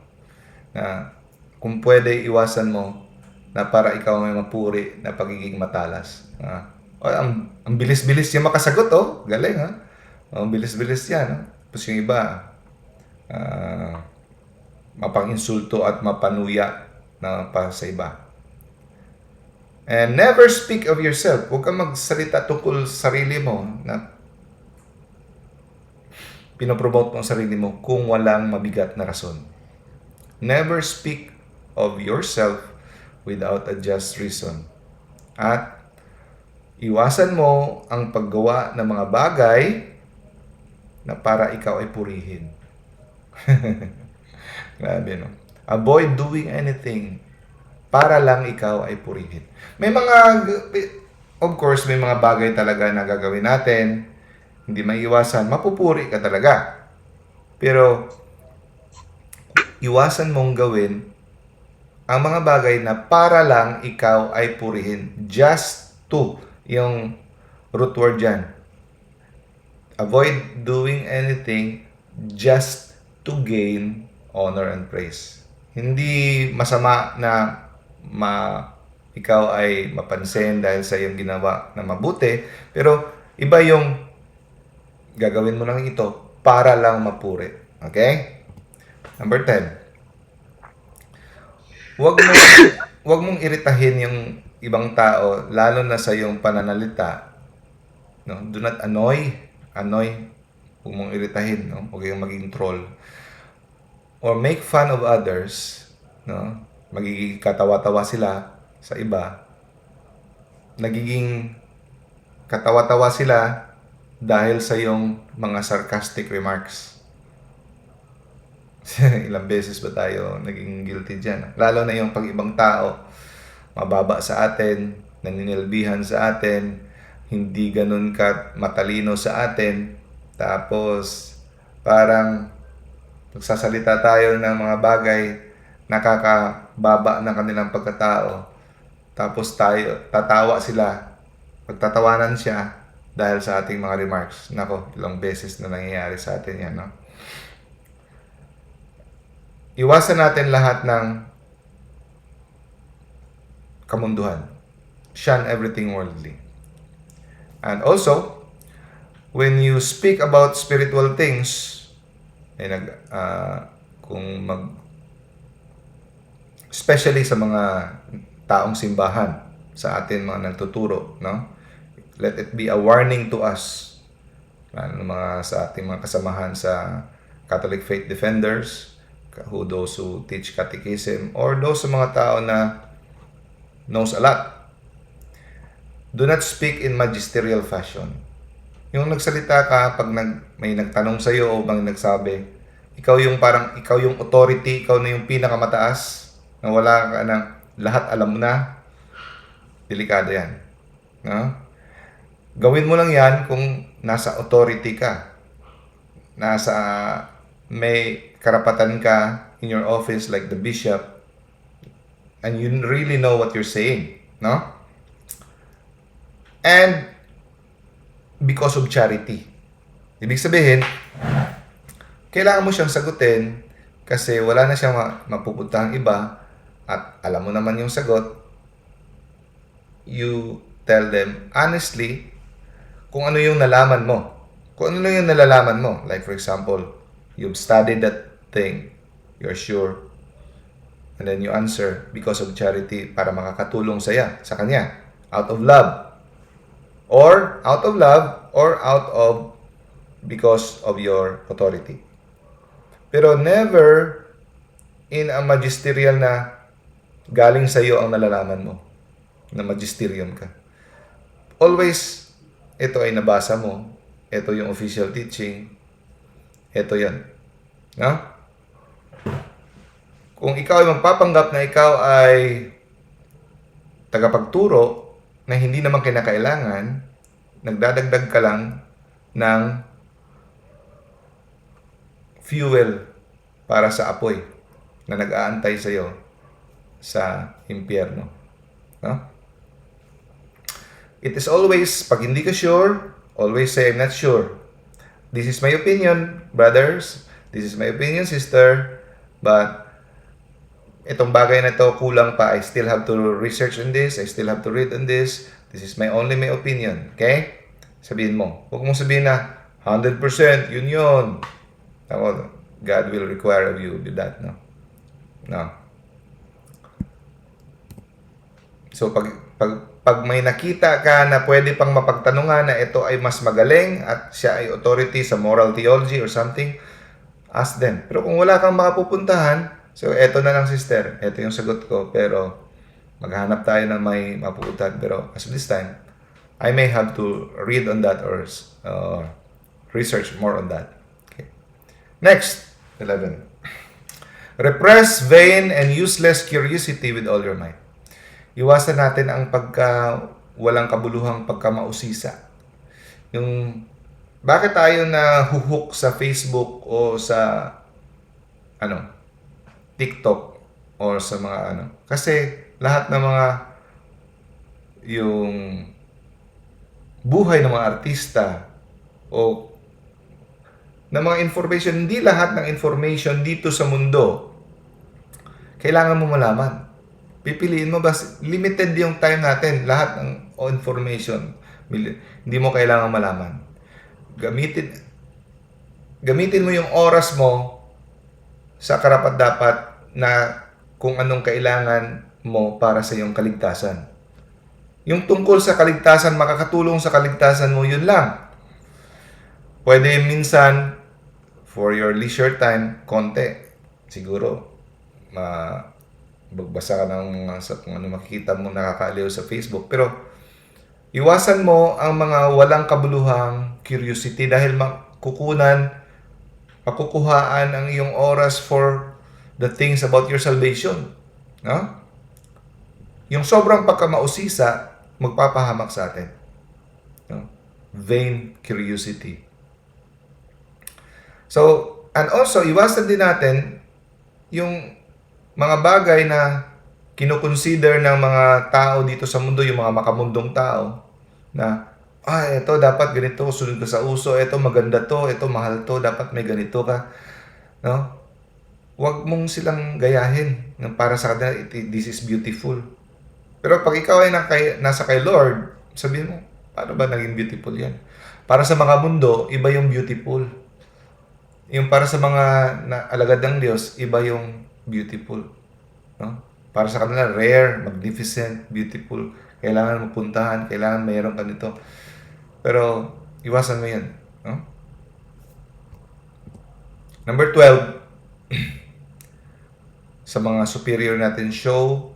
Na kung pwede iwasan mo na para ikaw may mapuri na pagiging matalas. Ang bilis-bilis niya makasagot, galing, ha? Ang bilis-bilis yan. No? Tapos yung iba, mapang-insulto at mapanuya na para sa iba. And never speak of yourself. Huwag kang magsalita tungkol sa sarili mo na pinopromote mo ang sarili mo kung walang mabigat na rason. Never speak of yourself without a just reason. At iwasan mo ang paggawa ng mga bagay na para ikaw ay purihin. Grabe, no? Avoid doing anything para lang ikaw ay purihin. Of course, may mga bagay talaga na gagawin natin, hindi maiiwasan, mapupuri ka talaga. Pero, iwasan mong gawin ang mga bagay na para lang ikaw ay purihin. Just to, yung root word dyan. Avoid doing anything just to gain honor and praise. Hindi masama na ikaw ay mapansin dahil sa iyong ginawa na mabuti, pero iba yung gagawin mo lang ito para lang mapuri. Okay? Number 10. Huwag mong iritahin yung ibang tao, lalo na sa iyong pananalita. No? Do not annoy. Huwag mong iritahin, no? Huwag kang maging troll. Or make fun of others, no? Magiging katawa-tawa sila sa iba. Nagiging katawa-tawa sila dahil sa iyong mga sarcastic remarks. Ilang beses ba tayo naging guilty dyan? Lalo na yung pag ibang tao, mababa sa atin, naninilbihan sa atin, hindi ganun ka matalino sa atin, tapos parang nagsasalita tayo ng mga bagay nakakababa ng kanilang pagkatao, tapos tayo tatawa sila, pagtatawanan siya dahil sa ating mga remarks. Nako, ilang beses na nangyayari sa atin yan, no? Iwasan natin lahat ng kamunduhan. Shun everything worldly. And also, when you speak about spiritual things, especially sa mga taong simbahan, sa atin mga nagtuturo, no? Let it be a warning to us, sa ating mga kasamahan sa Catholic Faith Defenders, those who teach catechism, or those sa mga tao na knows a lot. Do not speak in magisterial fashion. Yung nagsalita ka pag may nagtanong sa iyo o bang nagsabi, ikaw yung authority, ikaw na yung pinakamataas, na wala ka ng lahat alam mo na, delikado yan. No? Gawin mo lang yan kung nasa authority ka. May karapatan ka in your office like the bishop, and you really know what you're saying. No? And because of charity. Ibig sabihin, kailangan mo siyang sagutin kasi wala na siyang mapupuntahang iba at alam mo naman yung sagot. You tell them honestly kung ano yung nalaman mo. Kung ano yung nalalaman mo. Like for example, you've studied that thing, you're sure, and then you answer because of charity para makakatulong sa kanya. Out of love. Or out of love, or out of because of your authority. Pero never in a magisterial na galing sa iyo ang nalalaman mo, na magisterium ka. Always, ito ay nabasa mo, ito yung official teaching, ito yan. No? Kung ikaw ay magpapanggap na ikaw ay tagapagturo, na hindi naman kinakailangan, nagdadagdag ka lang ng fuel para sa apoy na nag-aantay sa iyo sa impyerno. No? It is always, pag hindi ka sure, always say, I'm not sure. This is my opinion, brothers. This is my opinion, sister. But itong bagay na to kulang pa. I still have to research on this. I still have to read on this. This is my opinion. Okay? Sabihin mo. Huwag mong sabihin na 100% yun. God will require of you do that. No? No. So pag may nakita ka na pwede pang mapagtanungan na ito ay mas magaling at siya ay authority sa moral theology or something, ask them. Pero kung wala kang makapupuntahan, so, eto na lang, sister. Eto yung sagot ko. Pero, maghanap tayo na may mapupuntahan. Pero, as of this time, I may have to read on that or research more on that. Okay. Next, 11. Repress vain and useless curiosity with all your might. Iwasan natin ang walang kabuluhang pagkamausisa. Yung, bakit tayo na huhook sa Facebook o sa, TikTok or sa mga kasi lahat ng mga yung buhay ng mga artista o ng mga information, hindi lahat ng information dito sa mundo kailangan mo malaman. Pipiliin mo, limited yung time natin, lahat ng information hindi mo kailangan malaman. Gamitin mo yung oras mo sa karapat-dapat na kung anong kailangan mo para sa iyong kaligtasan. Yung tungkol sa kaligtasan, makakatulong sa kaligtasan mo, yun lang. Pwede minsan, for your leisure time, konti. Siguro, magbasa ka sa kung ano makikita mo nakakaaliw sa Facebook. Pero, iwasan mo ang mga walang kabuluhang curiosity dahil makukuhaan ang iyong oras for the things about your salvation. No? Yung sobrang pagkamausisa, magpapahamak sa atin. vain curiosity. So, and also, iwasan din natin yung mga bagay na kinukonsider ng mga tao dito sa mundo, yung mga makamundong tao, na, ito dapat ganito, sunod ka sa uso, ito maganda to, ito mahal to, dapat may ganito ka. No? Huwag mong silang gayahin. Para sa kanila, this is beautiful. Pero pag ikaw ay nasa kay Lord, sabihin mo, paano ba naging beautiful yan? Para sa mga mundo, iba yung beautiful. Yung para sa mga alagad ng Diyos, iba yung beautiful. No? Para sa kanila, rare, magnificent, beautiful. Kailangan mapuntahan, kailangan mayroon ka nito. Pero, iwasan mo yan. No? Number 12, sa mga superior natin, show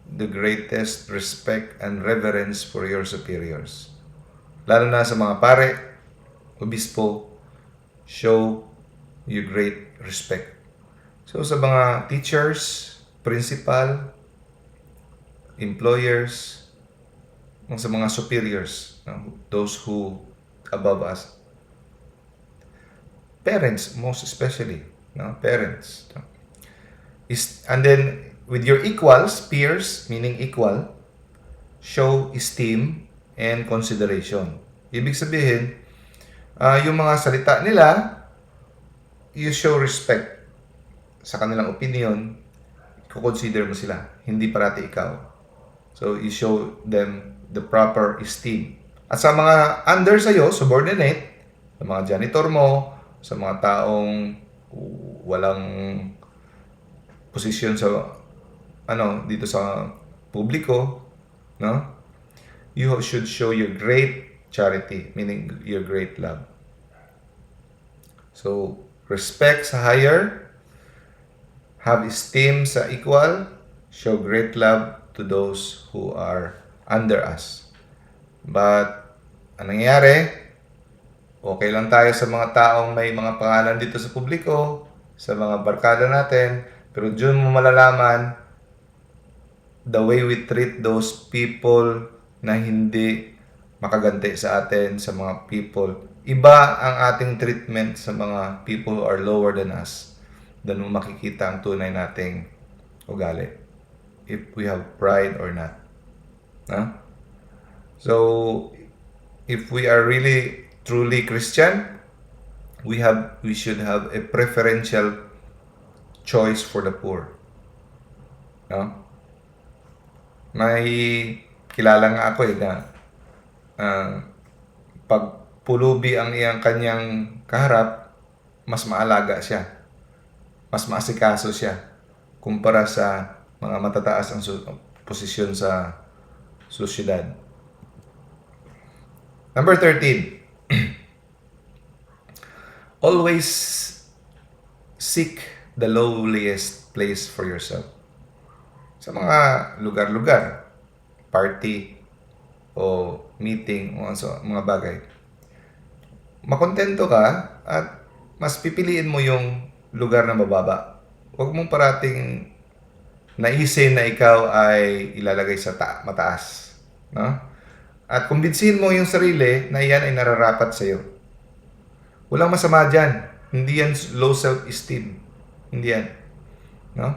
the greatest respect and reverence for your superiors. Lalo na sa mga pare, obispo, show you great respect. So sa mga teachers, principal, employers, sa mga superiors, those who above us. Parents, most especially, parents. And then, with your equals, peers, meaning equal, show esteem and consideration. Ibig sabihin, yung mga salita nila, you show respect sa kanilang opinion, consider mo sila, hindi parati ikaw. So, you show them the proper esteem. At sa mga under sa'yo, subordinate, sa mga janitor mo, sa mga taong walang posisyon sa dito sa publiko, no? You should show your great charity, meaning your great love. So, respect sa higher, have esteem sa equal, show great love to those who are under us. But, anong nangyayari? Okay lang tayo sa mga taong may mga pangalan dito sa publiko, sa mga barkada natin, pero dyan mo malalaman the way we treat those people na hindi makaganti sa atin, sa mga people. Iba ang ating treatment sa mga people who are lower than us. Doon mo makikita ang tunay nating ugali. If we have pride or not. Huh? So, if we are really, truly Christian, we should have a preferential choice for the poor. No? May kilala nga ako na pag pulubi ang iyang kanyang kaharap, mas maalaga siya. Mas maasikaso siya kumpara sa mga matataas ang posisyon sa sosyedad. Number 13. Always seek the lowliest place for yourself. Sa mga lugar-lugar, party, o meeting, o mga bagay, makontento ka at mas pipiliin mo yung lugar na mababa. Huwag mong parating naisin na ikaw ay ilalagay sa mataas. No? At kumbinsihin mo yung sarili na yan ay nararapat sa'yo. Walang masama dyan. Hindi yan low self-esteem. Hindi yan. No?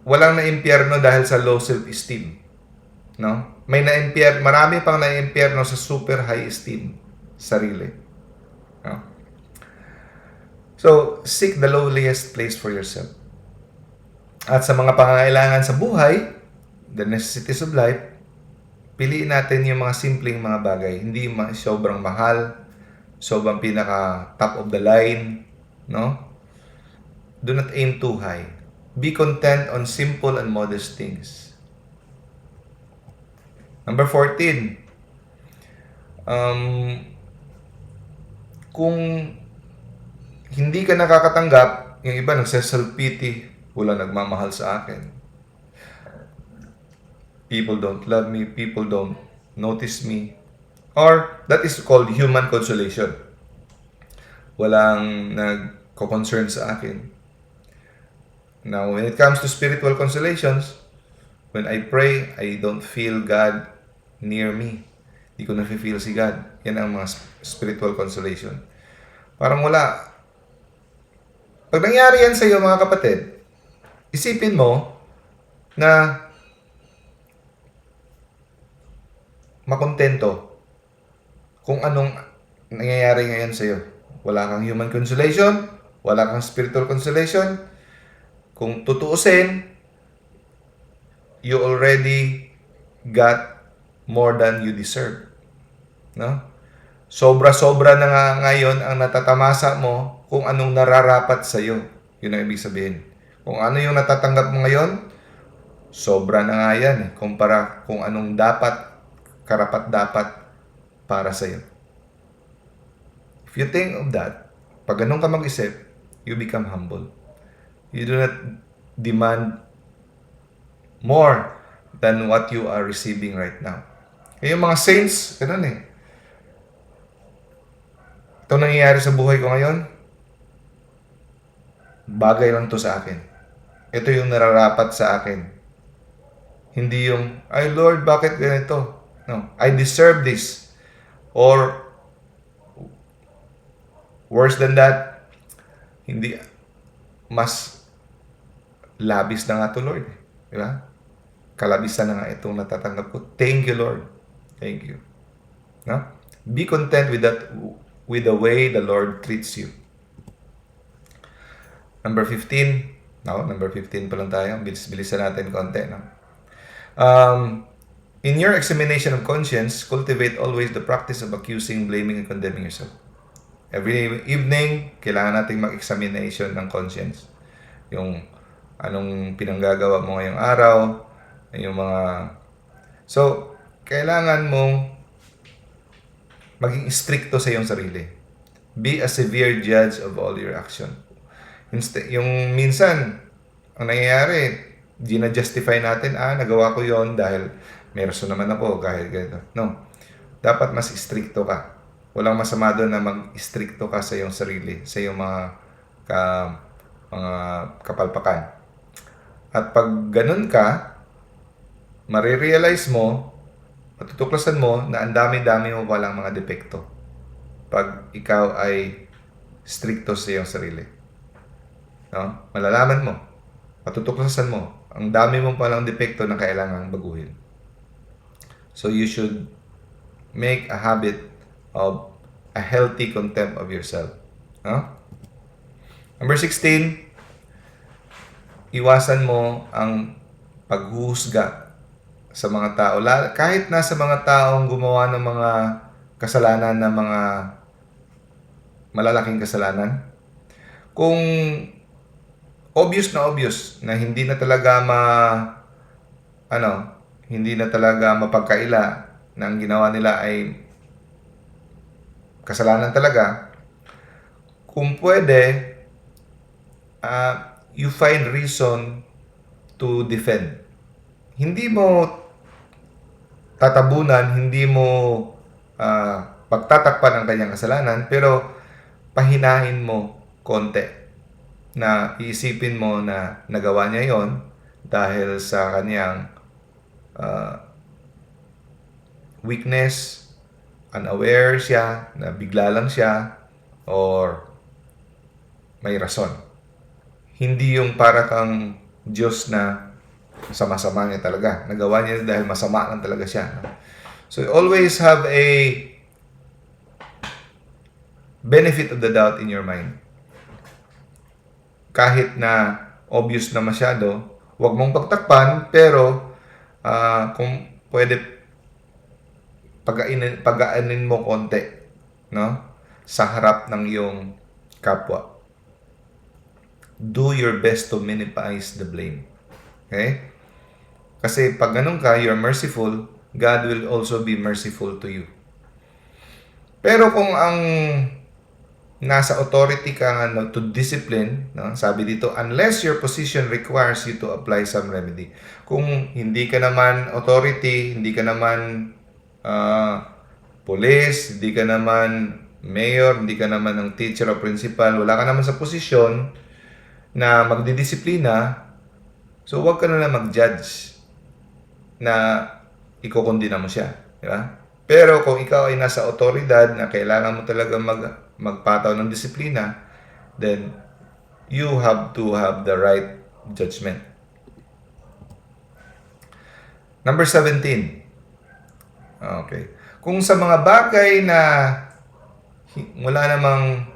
Walang na-impyerno dahil sa low self-esteem. No? Marami pang na-impyerno sa super high esteem sarili. No? So, seek the lowliest place for yourself. At sa mga pangangailangan sa buhay, the necessities of life, piliin natin yung mga simpleng mga bagay. Hindi sobrang mahal, sobrang pinaka top of the line, no? Do not aim too high. Be content on simple and modest things. Number 14. Kung hindi ka nakakatanggap, yung iba nagse-self-pity, wala nagmamahal sa akin. People don't love me, people don't notice me. Or, that is called human consolation. Walang nagko-concern sa akin. Now, when it comes to spiritual consolations, when I pray, I don't feel God near me. Di ko na-feel si God. Yan ang mga spiritual consolation. Parang wala. Pag nangyari yan sa iyo, mga kapatid, isipin mo na makontento kung anong nangyayari ngayon sa iyo. Wala kang human consolation, wala kang spiritual consolation. Kung tutuusin, you already got more than you deserve. No? Sobra-sobra na nga ngayon ang natatamasa mo kung anong nararapat sa iyo. Yun ang ibig sabihin. Kung ano yung natatanggap mo ngayon, sobra na nga yan kumpara kung anong karapat-dapat para sa iyo. If you think of that, pag ganun ka mag-isip, you become humble. You do not demand more than what you are receiving right now. Yung mga saints, ganun Ito nangyayari sa buhay ko ngayon, bagay lang to sa akin. Ito yung nararapat sa akin. Hindi yung, ay Lord, bakit ganito? No, I deserve this. Or, worse than that, hindi, mas labis na nga to, Lord. Diba? Kalabisan na nga itong natatanggap ko. Thank you, Lord. Thank you. No? Be content with that, with the way the Lord treats you. Number 15. Number 15 pa lang tayo. Bilisan natin konti. No? In your examination of conscience, cultivate always the practice of accusing, blaming, and condemning yourself. Every evening, kailangan nating mag-examination ng conscience. Yung anong pinanggagawa mo ngayong araw, yung mga... So, kailangan mong maging stricto sa iyong sarili. Be a severe judge of all your action. Yung minsan, ang nangyayari, gina-justify natin, nagawa ko yon dahil may rason naman ako, kahit ganito. No. Dapat mas stricto ka. Walang masama doon na mag-stricto ka sa iyong sarili, sa iyong mga kapalpakan. At pag ganun ka, marirealize mo, matutuklasan mo na ang dami-dami mo palang mga depekto pag ikaw ay stricto sa iyong sarili. No? Malalaman mo, matutuklasan mo, ang dami mo palang depekto na kailangang baguhin. So you should make a habit of a healthy contempt of yourself. No? Number 16, iwasan mo ang paghuhusga sa mga tao. Kahit nasa mga taong gumawa ng mga kasalanan, na mga malalaking kasalanan, kung obvious na hindi na talaga hindi na talaga mapagkaila na ang ginawa nila ay kasalanan talaga, kung pwede, you find reason to defend. Hindi mo tatabunan, hindi mo pagtatakpan ang kanyang kasalanan, pero pahinahin mo konti na iisipin mo na nagawa niya yon dahil sa kanyang weakness, unaware siya, na bigla lang siya, or may rason. Hindi yung para kang Diyos na sama-sama niya talaga. Nagawa niya dahil masama lang talaga siya. So, always have a benefit of the doubt in your mind. Kahit na obvious na masyado, huwag mong pagtakpan, pero kung pwede, pagaanin mo konti, no? Sa harap ng iyong kapwa. Do your best to minimize the blame. Okay? Kasi pag ganun ka, you're merciful, God will also be merciful to you. Pero kung ang nasa authority ka nga to discipline, no? Sabi dito, unless your position requires you to apply some remedy. Kung hindi ka naman authority, hindi ka naman police, hindi ka naman mayor, hindi ka naman ng teacher o principal, wala ka naman sa posisyon na magdidisiplina, so huwag ka na lang mag-judge na ikukundina mo siya. Di ba? Pero kung ikaw ay nasa otoridad na kailangan mo talaga magpataw ng disiplina, then you have to have the right judgment. Number 17. Okay. Kung sa mga bagay na wala namang,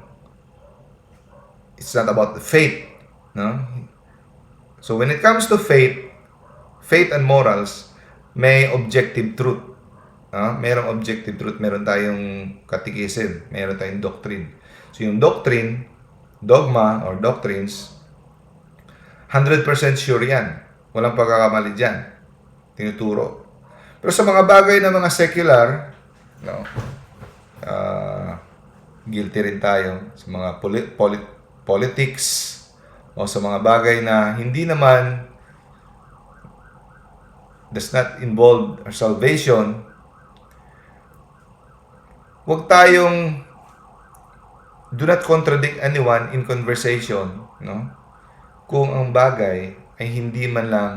it's not about the faith, no? So when it comes to faith and morals, may objective truth. Merong objective truth, meron tayong catechism, meron tayong doctrine. So yung doctrine, dogma or doctrines, 100% sure yan. Walang pagkakamali dyan. Tinuturo. Pero sa mga bagay na mga secular, no, guilty rin tayo sa mga politics o sa mga bagay na hindi naman does not involve our salvation. Huwag tayong do not contradict anyone in conversation, no? Kung ang bagay ay hindi man lang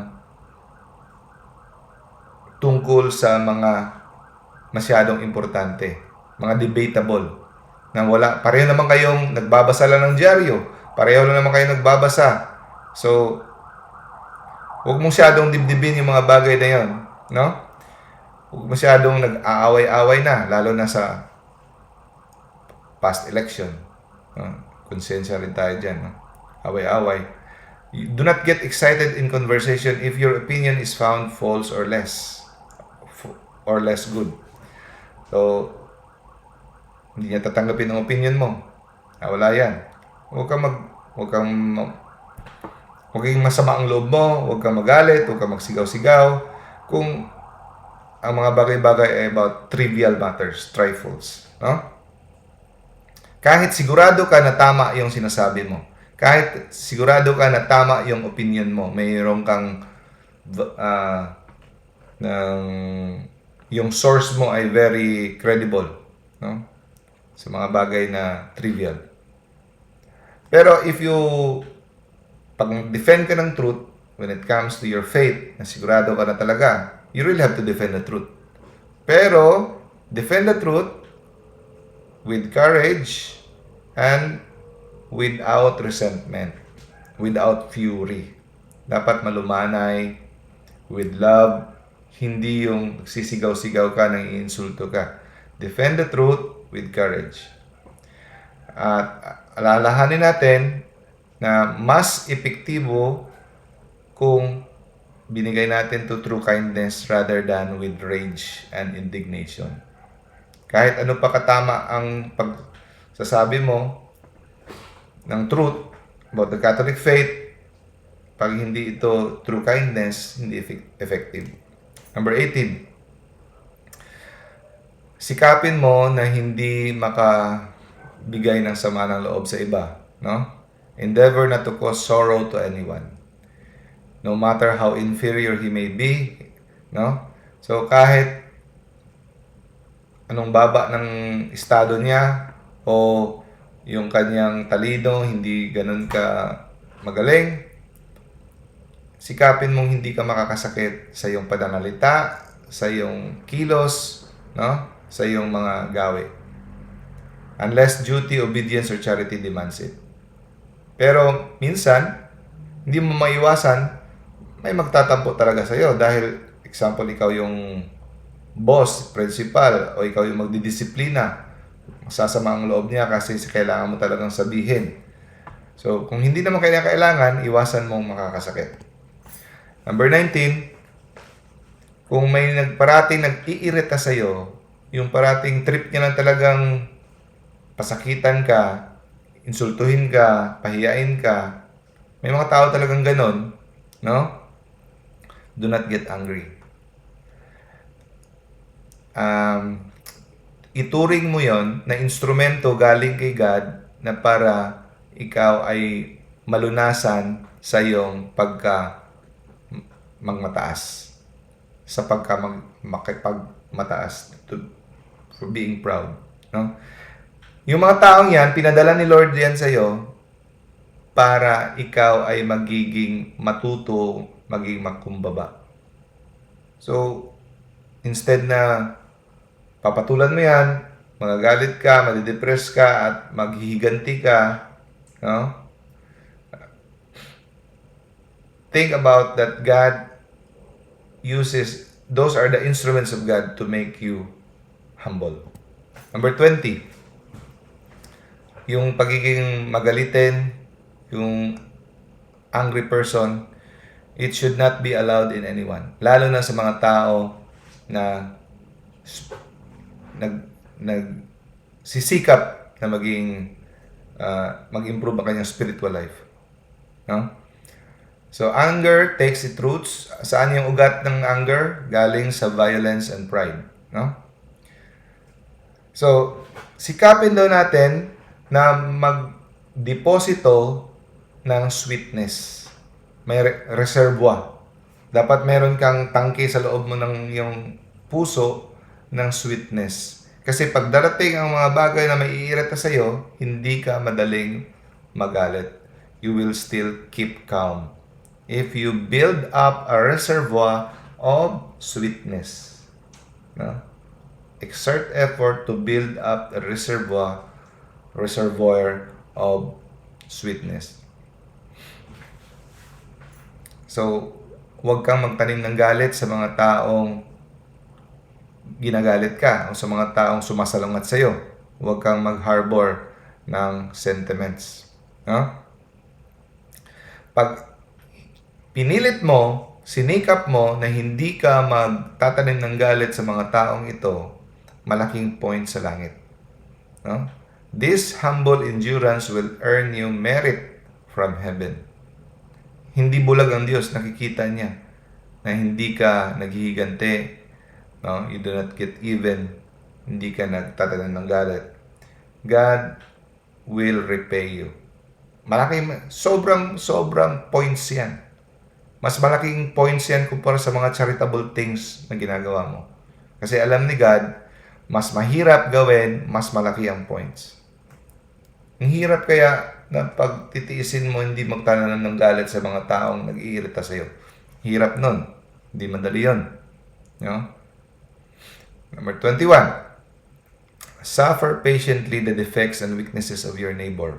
tungkol sa mga masyadong importante, mga debatable, na wala, pareho naman kayong nagbabasa lang ng dyaryo, pareho lang naman kayong nagbabasa. So, huwag masyadong dibdibin yung mga bagay na yon, no? Huwag masyadong nag-aaway-away na, lalo na sa past election. Konsensya rin tayo dyan, no? Away-away. Do not get excited in conversation if your opinion is found false or less good. So, hindi niya tatanggapin ang opinion mo. Wala yan. Huwag kang masama ang loob mo, huwag kang magalit, huwag kang magsigaw-sigaw. Kung ang mga bagay-bagay ay about trivial matters, trifles, no? Kahit sigurado ka na tama yung sinasabi mo, kahit sigurado ka na tama yung opinion mo, mayroon kang yung source mo ay very credible, no? Sa mga bagay na trivial. Pero if pag defend ka ng truth, when it comes to your faith, na sigurado ka na talaga, you really have to defend the truth. Pero, defend the truth with courage and without resentment, without fury. Dapat malumanay, with love, hindi yung sisigaw-sigaw ka nang iinsulto ka. Defend the truth with courage. At alalahanin natin na mas epektibo kung binigay natin to true kindness rather than with rage and indignation. Kahit ano pa katama ang pagsasabi mo ng truth about the Catholic faith, pag hindi ito true kindness, hindi effective. Number 18. Sikapin mo na hindi makabigay ng sama ng loob sa iba, no? Endeavor not to cause sorrow to anyone, no matter how inferior he may be, no? So kahit anong baba ng estado niya o yung kanyang talino hindi ganun ka magaling, sikapin mong hindi ka makakasakit sa iyong pananalita, sa iyong kilos, no? Sa iyong mga gawi. Unless duty, obedience, or charity demands it. Pero minsan, hindi mo maiwasan, may magtatampo talaga sa iyo dahil, example, ikaw yung boss, principal, o ikaw yung magdidisiplina. Masasama ang loob niya kasi kailangan mo talagang sabihin. So, kung hindi naman kailangan, iwasan mong makakasakit. Number 19, kung may parating nag-iirita sa iyo, yung parating trip niya lang talagang pasakitan ka, insultuhin ka, pahiyain ka, may mga tao talagang ganon, no? Do not get angry. Ituring mo yon na instrumento galing kay God na para ikaw ay malunasan sa iyong magmataas, sa makipagmataas, for being proud, no? Yung mga taong yan, pinadala ni Lord yan sa iyo para ikaw ay magiging matuto, magiging magkumbaba. So, instead na papatulan mo yan, magagalit ka, madidepress ka, at maghihiganti ka. No? Think about that God uses, those are the instruments of God to make you humble. Number 20, yung pagiging magalitin, yung angry person, it should not be allowed in anyone. Lalo na sa mga tao na nagsisikap na mag-improve ang kanyang spiritual life. No? So, anger takes its roots. Saan yung ugat ng anger? Galing sa violence and pride. No? So, sikapin daw natin na mag-deposito ng sweetness. May reservoir. Dapat meron kang tangke sa loob mo ng iyong puso ng sweetness. Kasi pag darating ang mga bagay na may iirita sa iyo, hindi ka madaling magalit. You will still keep calm if you build up a reservoir of sweetness. No? Exert effort to build up a reservoir of sweetness. So, huwag kang magtanim ng galit sa mga taong ginagalit ka o sa mga taong sumasalungat sa iyo. Huwag kang mag-harbor ng sentiments. No? Pag pinilit mo, sinikap mo na hindi ka magtatanim ng galit sa mga taong ito, malaking point sa langit. No? This humble endurance will earn you merit from heaven. Hindi bulag ang Diyos, nakikita niya na hindi ka naghihiganti, no? You do not get even, hindi ka nagtatanim ng galit. God will repay you. Sobrang points yan. Mas malaking points yan kumpara sa mga charitable things na ginagawa mo. Kasi alam ni God, mas mahirap gawin, mas malaki ang points. Ang hirap kaya na pagtitiisin mo hindi magtananan ng galit sa mga taong nag-iirita sa iyo. Hirap nun. Hindi madali yun. No? Number 21. Suffer patiently the defects and weaknesses of your neighbor.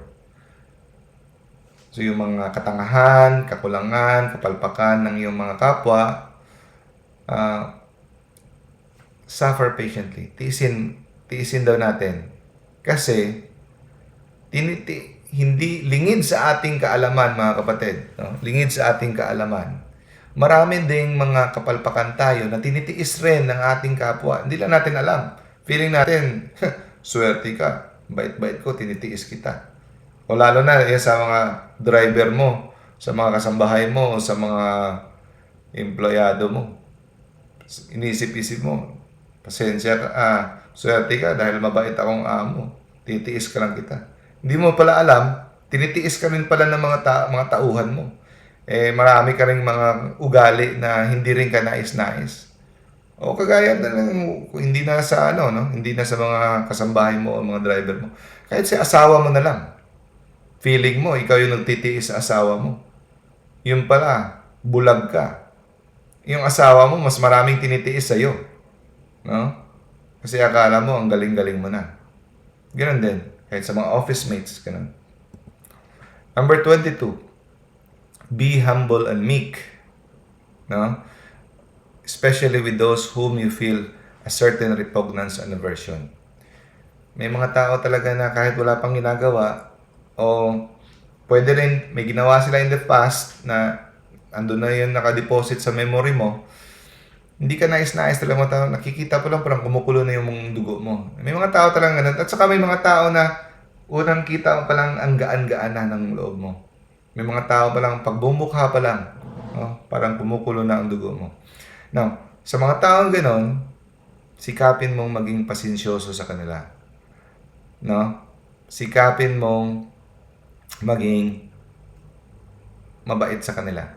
So yung mga katangahan, kakulangan, kapalpakan ng iyong mga kapwa, suffer patiently. Tiisin daw natin. Kasi hindi lingid sa ating kaalaman, mga kapatid. No? Lingid sa ating kaalaman. Marami ding mga kapalpakan tayo na tinitiis rin ng ating kapwa. Hindi lang natin alam. Feeling natin, swerte ka. Bait-bait ko, tinitiis kita. O lalo na sa mga driver mo, sa mga kasambahay mo, o sa mga empleyado mo. Inisip-isip mo, pasensya ka, swerte ka dahil mabait akong amo. Titiis ka lang kita. Hindi mo pala alam, tinitiis ka rin pala ng mga tauhan mo. Marami ka rin mga ugali na hindi rin ka nais-nais. O kagaya na lang, hindi na sa hindi na sa mga kasambahay mo o mga driver mo. Kahit sa asawa mo na lang. Feeling mo, ikaw yung nagtitiis sa asawa mo. Yun pala, bulag ka. Yung asawa mo, mas maraming tinitiis sa'yo. No? Kasi akala mo, ang galing-galing mo na. Ganun din. Kahit sa mga office mates, ganun. Number 22. Be humble and meek. No? Especially with those whom you feel a certain repugnance and aversion. May mga tao talaga na kahit wala pang ginagawa, o pwede rin, may ginawa sila in the past na andun na yun nakadeposit sa memory mo, hindi ka nais-nais talaga mga tao, nakikita pa lang parang kumukulo na yung mga dugo mo. May mga tao talagang ganun. At saka may mga tao na unang kita mo palang ang gaan-gaan na ng loob mo. May mga tao palang pagbumukha pa lang, parang kumukulo na ang dugo mo. Now, sa mga taong ganun, sikapin mong maging pasensyoso sa kanila. No? Sikapin mong maging mabait sa kanila.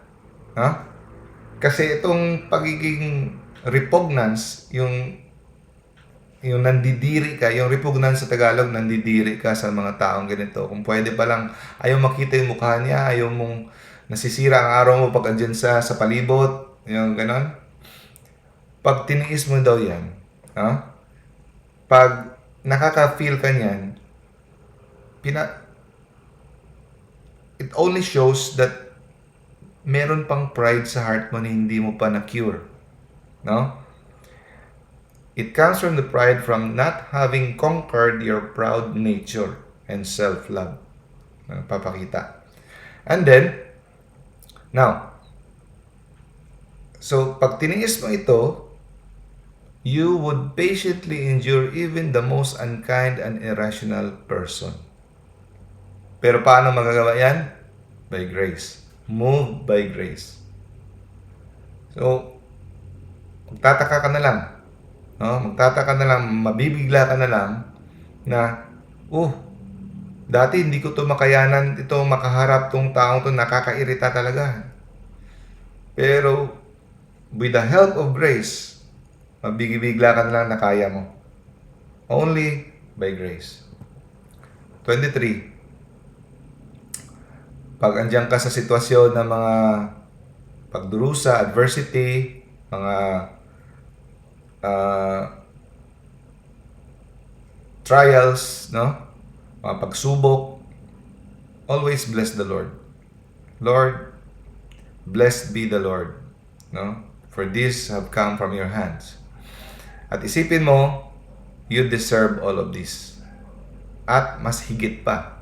Kasi itong pagiging repugnance, yung nandidiri ka, yung repugnance sa Tagalog, nandidiri ka sa mga taong ganito. Kung pwede pa lang, ayaw makita yung mukha niya, ayaw mong nasisira ang araw mo pag andyan sa palibot, yung ganon. Pag tiniis mo daw yan, pag nakaka-feel ka niyan, it only shows that meron pang pride sa heart mo na hindi mo pa na-cure. No? It comes from the pride from not having conquered your proud nature and self-love. Papakita. And then, now, so pag tiniis mo ito, you would patiently endure even the most unkind and irrational person. Pero paano magagawa yan? By grace. Moved by grace. So, magtataka ka na lang. No? Magtataka na lang, mabibigla ka na lang na, dati hindi ko to makayanan, ito makaharap tong taong to, nakakairita talaga. Pero, with the help of grace, mabibigla ka na lang na kaya mo. Only by grace. 23. Pag andyan ka sa sitwasyon ng mga pagdurusa, adversity, mga trials, no? Mga pagsubok, always bless the Lord. Lord, blessed be the Lord, no? For this have come from your hands. At isipin mo, you deserve all of this. At mas higit pa.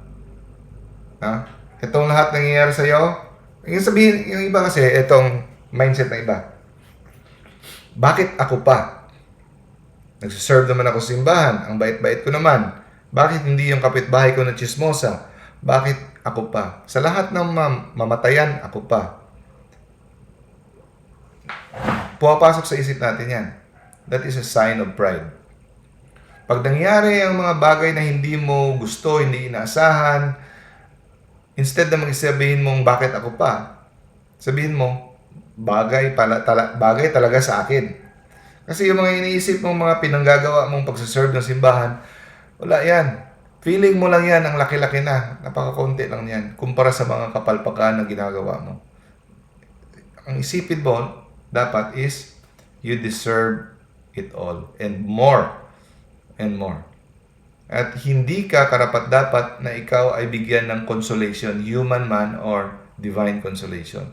Ha? Itong lahat nangyayari sa'yo, yung sabihin, yung iba kasi, itong mindset na iba. Bakit ako pa? Nagsiserve naman ako sa simbahan. Ang bait-bait ko naman. Bakit hindi yung kapitbahay ko na chismosa? Bakit ako pa? Sa lahat ng mamatayan, ako pa. Pumapasok sa isip natin yan. That is a sign of pride. Pag nangyari ang mga bagay na hindi mo gusto, hindi inaasahan, instead na magsabihin mong bakit ako pa, sabihin mo, bagay talaga sa akin. Kasi yung mga iniisip mong mga pinanggagawa mong pagsaserve ng simbahan, wala yan. Feeling mo lang yan, ang laki-laki na. Napakakunti lang yan. Kumpara sa mga kapalpakan na ginagawa mo. Ang isipin mo, dapat is, you deserve it all. And more. And more. At hindi ka karapat-dapat na ikaw ay bigyan ng consolation, human man or divine consolation.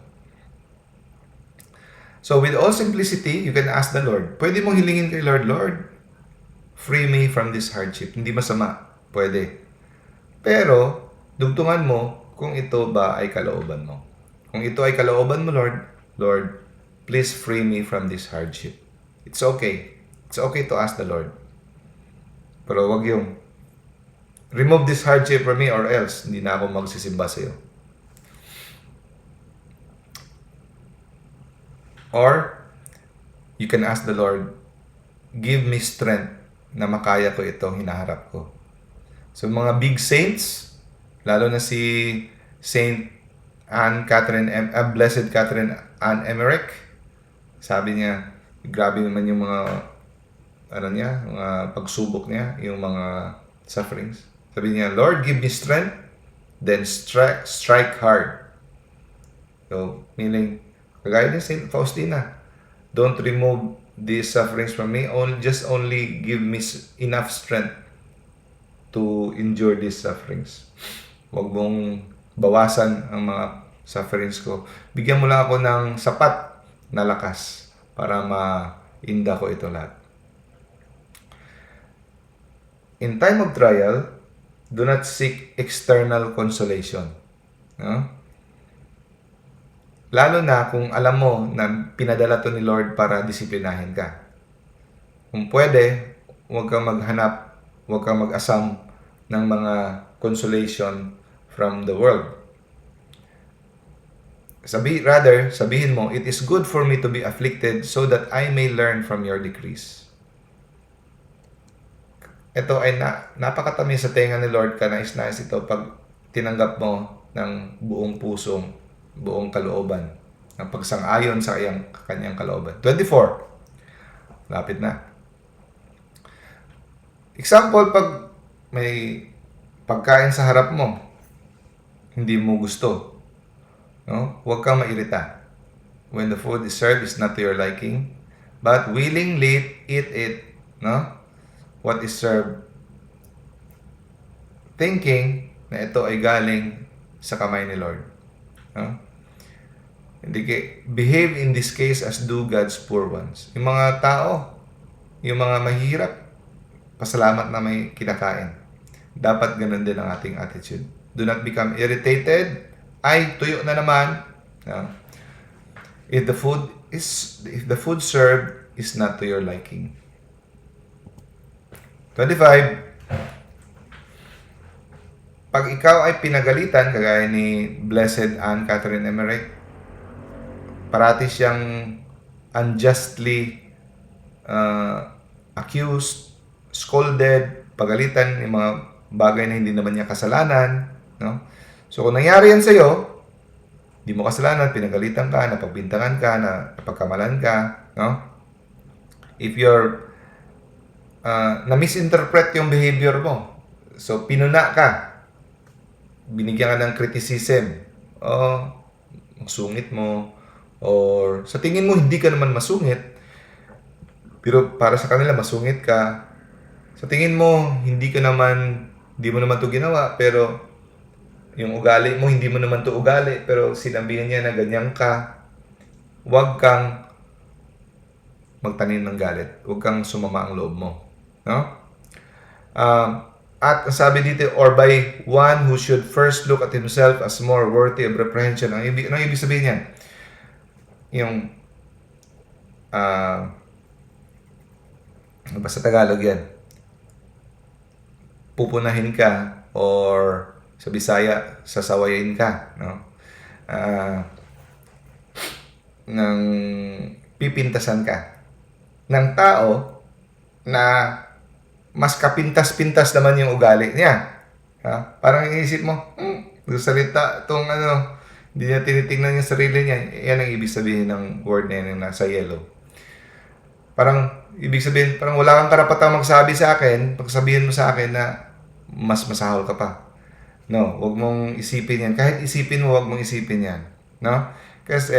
So with all simplicity, you can ask the Lord. Pwede mong hilingin kay Lord, Lord, free me from this hardship. Hindi masama. Pwede. Pero, dugtungan mo kung ito ba ay kalooban mo. Kung ito ay kalooban mo, Lord, Lord, please free me from this hardship. It's okay. It's okay to ask the Lord. Pero wag yung, remove this hardship from me or else, hindi na ako magsisimba sa iyo. Or, you can ask the Lord, give me strength na makaya ko itong hinaharap ko. So, mga big saints, lalo na si Saint Blessed Catherine Anne Emmerich, sabi niya, grabe naman yung mga, mga pagsubok niya, yung mga sufferings. Sabi niya, Lord, give me strength, then strike hard. So, meaning, kagaya ni Saint Faustina, don't remove these sufferings from me, only give me enough strength to endure these sufferings. Huwag mong bawasan ang mga sufferings ko. Bigyan mo lang ako ng sapat na lakas para ma-inda ko ito lahat. In time of trial, do not seek external consolation. No? Lalo na kung alam mo na pinadala to ni Lord para disiplinahin ka. Kung pwede, huwag kang maghanap, huwag kang mag-asam ng mga consolation from the world. Sabihin mo, it is good for me to be afflicted so that I may learn from your decrees. Ito ay napakatamis sa tenga ni Lord ka, nais-nais ito pag tinanggap mo ng buong pusong, buong kalooban, ng pagsang-ayon sa kanyang kalooban. 24. Lapit na. Example, pag may pagkain sa harap mo, hindi mo gusto, no? Huwag kang mairita. When the food is served is not to your liking, but willingly eat it, no? what is served, thinking na ito ay galing sa kamay ni Lord. No? Behave in this case as do God's poor ones. Yung mga tao, yung mga mahirap, pasalamat na may kinakain. Dapat ganun din ang ating attitude. Do not become irritated. Ay, tuyo na naman. No? If the food served is not to your liking. 25. Pag ikaw ay pinagalitan, kagaya ni Blessed Anne Catherine Emmerich, parati siyang unjustly accused, scolded, pagalitan ng mga bagay na hindi naman niya kasalanan. No? So kung nangyari yan sa'yo, hindi mo kasalanan, pinagalitan ka, napagbintangan ka, napagkamalan ka, no? If you're na-misinterpret yung behavior mo, so pinuna ka, binigyan ka ng criticism, ang sungit mo, or sa tingin mo hindi ka naman masungit, pero para sa kanila masungit ka. Sa tingin mo hindi mo naman to ginawa, pero yung ugali mo hindi mo naman to ugali, pero sinabihan niya na ganyan ka. Huwag kang magtanim ng galit. Huwag kang sumama ang loob mo. No? At sabi dito, or by one who should first look at himself as more worthy of reprehension. Anong ibig sabihin yan? Yung basta Tagalog yan. Pupunahin ka or sa Bisaya, sasawayin ka. No? Nang pipintasan ka ng tao na mas kapintas-pintas naman yung ugali niya. Ha? Parang iisip mo, salita itong hindi niya tinitingnan yung sarili niya. Yan ang ibig sabihin ng word na yan yung nasa yellow. Parang, ibig sabihin, parang wala kang karapatang magsabi sa akin, pagsabihin mo sa akin na mas masahol ka pa. No, wag mong isipin yan. Kahit isipin mo, wag mong isipin yan. No? Kasi,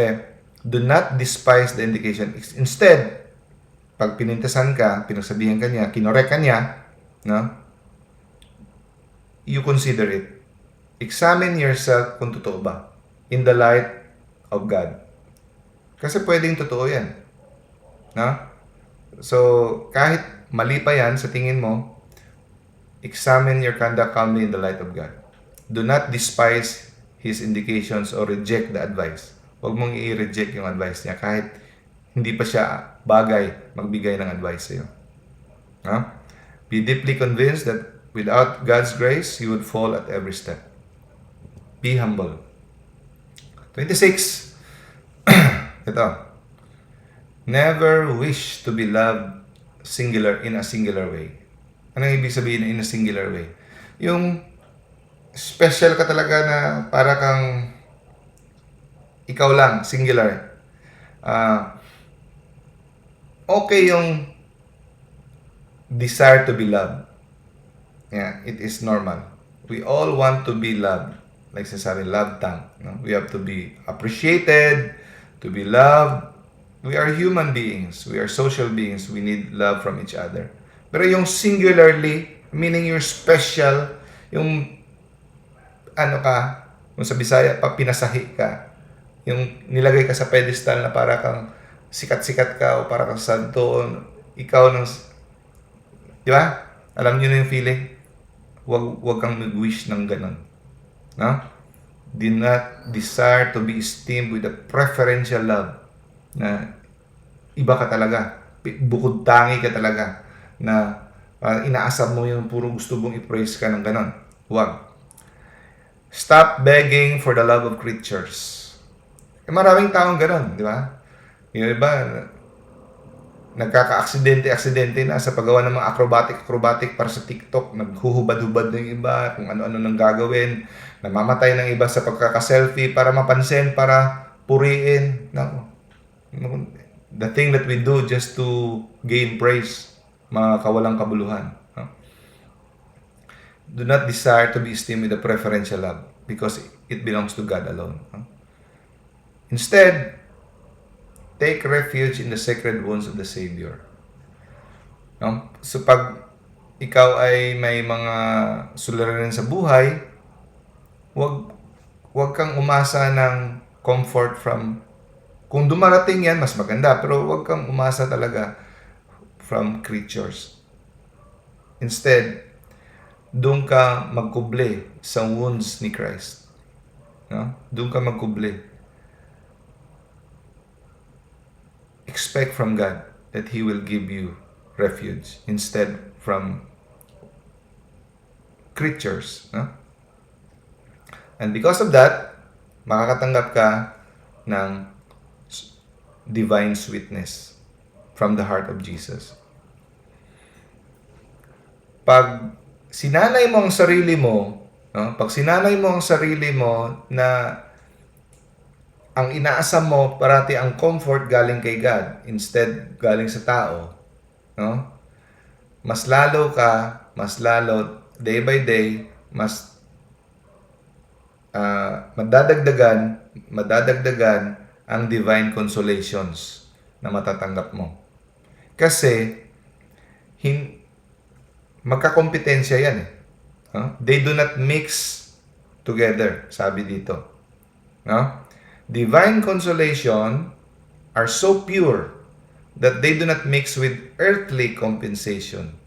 do not despise the indication. Instead, pag pinintasan ka, pinagsabihan ka niya, kinorek ka niya, no? You consider it. Examine yourself kung totoo ba. In the light of God. Kasi pwedeng totoo yan. No? So, kahit mali pa yan sa tingin mo, examine your conduct calmly in the light of God. Do not despise His indications or reject the advice. Huwag mong i-reject yung advice niya kahit hindi pa siya bagay magbigay ng advice sa'yo. No? Be deeply convinced that without God's grace, you would fall at every step. Be humble. 26. Ito. Never wish to be loved in a singular way. Anong ibig sabihin in a singular way? Yung special ka talaga na para kang ikaw lang, singular. Okay yung desire to be loved. Yeah, it is normal. We all want to be loved. Like sinasabi, love tank. No? We have to be appreciated, to be loved. We are human beings. We are social beings. We need love from each other. Pero yung singularly, meaning you're special, yung kung sa Bisaya, pinasahi ka. Yung nilagay ka sa pedestal na para kang sikat-sikat ka o para kang santo. Ikaw di ba? Alam niyo na yung feeling? Huwag kang mag-wish ng ganun. No? Do not desire to be esteemed with a preferential love na iba ka talaga, bukod tangi ka talaga, na inaasam mo yung puro gusto mong i-praise ka ng ganon. Huwag. Stop begging for the love of creatures. Maraming taong ganon, di ba? Yung iba, nagkaka-aksidente na sa paggawa ng mga acrobatic para sa TikTok, naghuhubad-hubad ng iba, kung ano-ano nang gagawin, namamatay ng iba sa pagkaka-selfie para mapansin, para puriin. The thing that we do just to gain praise, mga kawalang kabuluhan. Do not desire to be esteemed with a preferential love because it belongs to God alone. Instead, take refuge in the sacred wounds of the Savior. So pag ikaw ay may mga suliranin sa buhay, wag kang umasa ng comfort from, kung dumarating yan, mas maganda, pero wag kang umasa talaga from creatures. Instead, doon ka magkuble sa wounds ni Christ. No? Doon ka magkuble. Expect from God that He will give you refuge instead from creatures. No? And because of that, makakatanggap ka ng divine sweetness from the heart of Jesus. Pag sinanay mo ang sarili mo, no? Pag sinanay mo ang sarili mo na ang inaasam mo parati ang comfort galing kay God instead galing sa tao, no? Mas lalo day by day, mas madadagdagan ang divine consolations na matatanggap mo. Kasi magkakompetensya yan eh. No? They do not mix together, sabi dito. No? Divine consolation are so pure that they do not mix with earthly compensation.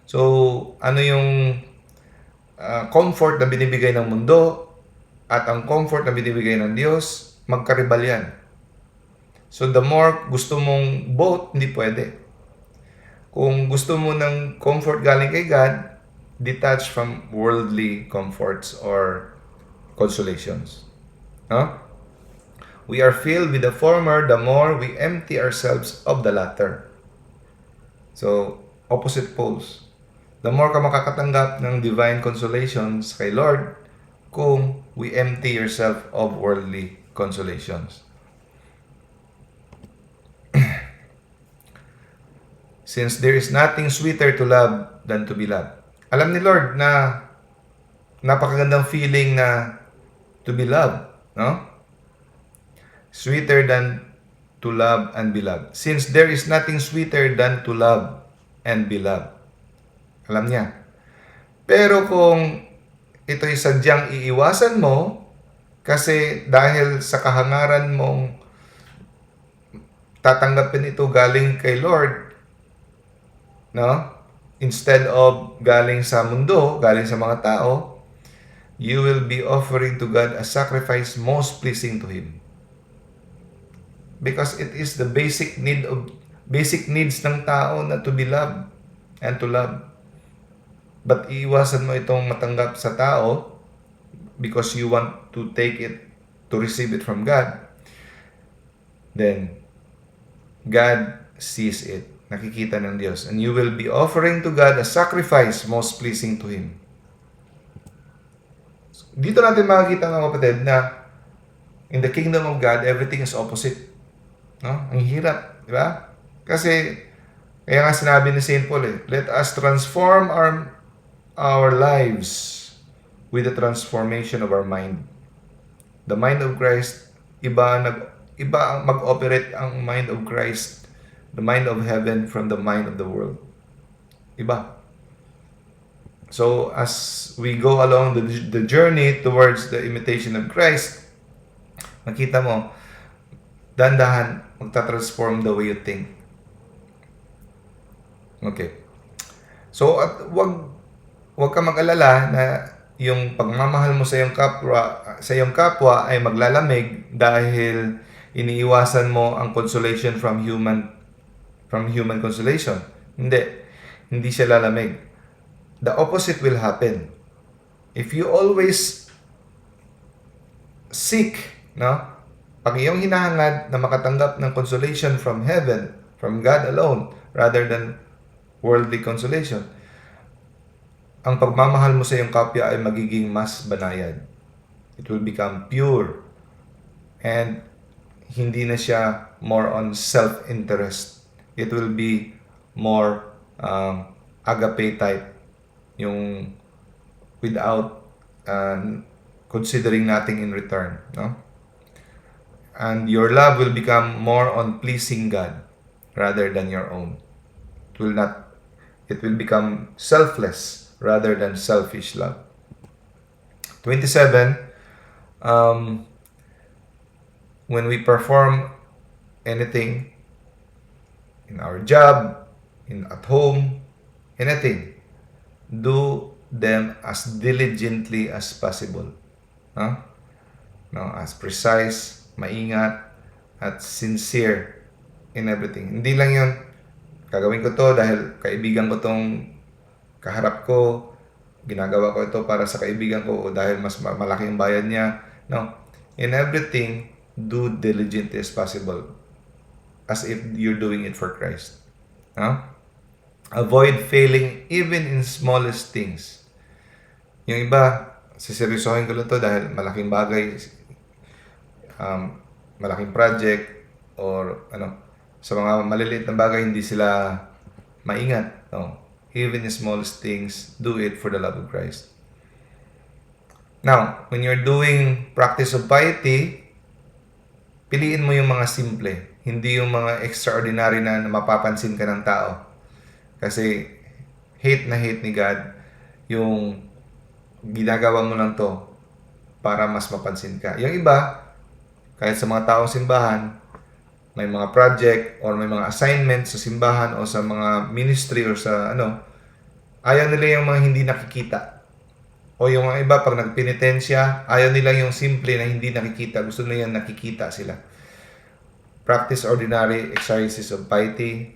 So, ano yung comfort na binibigay ng mundo at ang comfort na binibigay ng Diyos, magkaribal yan. So, the more gusto mong both, hindi pwede. Kung gusto mo ng comfort galing kay God, detach from worldly comforts or consolations. No? We are filled with the former, the more we empty ourselves of the latter. So, opposite poles. The more ka makakatanggap ng divine consolations kay Lord, kung we empty yourself of worldly consolations. Since there is nothing sweeter to love than to be loved. Alam ni Lord na napakagandang feeling na to be loved, no? Sweeter than to love and be loved. Since there is nothing sweeter than to love and be loved. Alam niya. Pero kung ito'y sadyang iiwasan mo, kasi dahil sa kahangaran mong tatanggapin ito galing kay Lord, no? Instead of galing sa mundo, galing sa mga tao, you will be offering to God a sacrifice most pleasing to Him. Because it is the basic needs ng tao na to be loved and to love. But iiwasan mo itong matanggap sa tao because you want to take it, to receive it from God. Then, God sees it. Nakikita ng Diyos. And you will be offering to God a sacrifice most pleasing to Him. Dito natin makikita mga kapatid na in the kingdom of God, everything is opposite. No? Ang hirap, di ba? Kasi, kaya nga sinabi ni St. Paul let us transform our lives with the transformation of our mind. The mind of Christ, iba ang mag-operate ang mind of Christ, the mind of heaven from the mind of the world. Iba. So, as we go along the journey towards the imitation of Christ, makita mo, dahan-dahan, magta-transform the way you think. Okay. So, at wag ka mag-alala na yung pagmamahal mo sa iyong kapwa ay maglalamig dahil iniiwasan mo ang consolation from human consolation. Hindi siya lalamig. The opposite will happen. If you always seek, no? Pag iyong hinahangad na makatanggap ng consolation from heaven, from God alone, rather than worldly consolation, ang pagmamahal mo sa iyong kapwa ay magiging mas banayad. It will become pure. And hindi na siya more on self-interest. It will be more agape type, yung without considering nothing in return, no? And your love will become more on pleasing God rather than your own. It will not It will become selfless rather than selfish love. 27, when we perform anything in our job, at home, anything, do them as diligently as possible. Huh? No, as precise, maingat, at sincere in everything. Hindi lang yun, gagawin ko to dahil kaibigan ko tong kaharap ko, ginagawa ko ito para sa kaibigan ko o dahil mas malaki ang bayad niya. No. In everything, do diligently as possible. As if you're doing it for Christ. No? Avoid failing even in smallest things. Yung iba, siseryosohin ko lang to dahil malaking bagay, malaking project, or sa mga maliliit na bagay, hindi sila maingat. No. Even in smallest things, do it for the love of Christ. Now, when you're doing practice of piety, piliin mo yung mga simple, hindi yung mga extraordinary na mapapansin ka ng tao. Kasi hate na hate ni God yung ginagawa mo lang to para mas mapansin ka. Yung iba, kahit sa mga taong simbahan, may mga project or may mga assignments sa simbahan o sa mga ministry or sa ayaw nila yung mga hindi nakikita. O yung mga iba, pag nagpenitensya, ayaw nila yung simple na hindi nakikita. Gusto nila yung nakikita sila. Practice ordinary exercises of piety.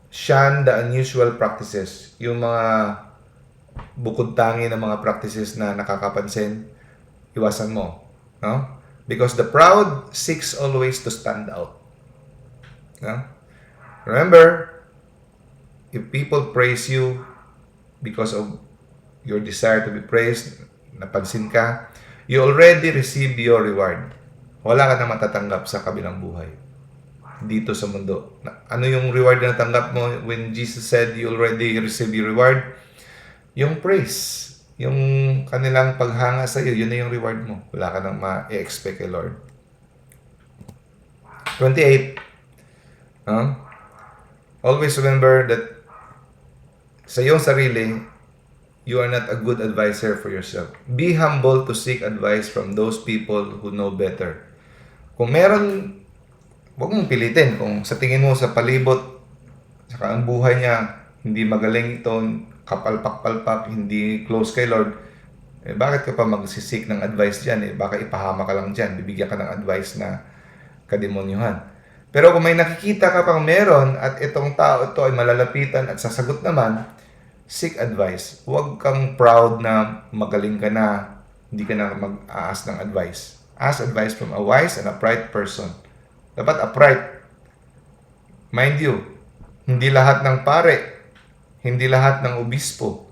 Shun the unusual practices. Yung mga bukod tangi na mga practices na nakakapansin, iwasan mo. No? Because the proud seeks always to stand out. No? Remember, if people praise you because of your desire to be praised, napansin ka, you already receive your reward. Wala ka na matatanggap sa kabilang buhay. Dito sa mundo. Ano yung reward na natanggap mo when Jesus said you already receive your reward? Yung praise. Yung kanilang paghanga sa iyo, yun na yung reward mo. Wala ka nang ma-expect kay Lord. 28. Always remember that sa iyong sarili, you are not a good advisor for yourself. Be humble to seek advice from those people who know better. Kung meron, huwag mong pilitin. Kung sa tingin mo sa palibot, saka ang buhay niya, hindi magaling ito, kapalpak-palpak, hindi close kay Lord, bakit ka pa magsisik ng advice dyan? Baka ipahama ka lang dyan, bibigyan ka ng advice na kademonyuhan. Pero kung may nakikita ka pang meron at itong tao ito ay malalapitan at sasagot naman, seek advice. Huwag kang proud na magaling ka na, hindi ka na mag-aas ng advice. Ask advice from a wise and upright person. Dapat upright. Mind you, hindi lahat ng pare, hindi lahat ng obispo,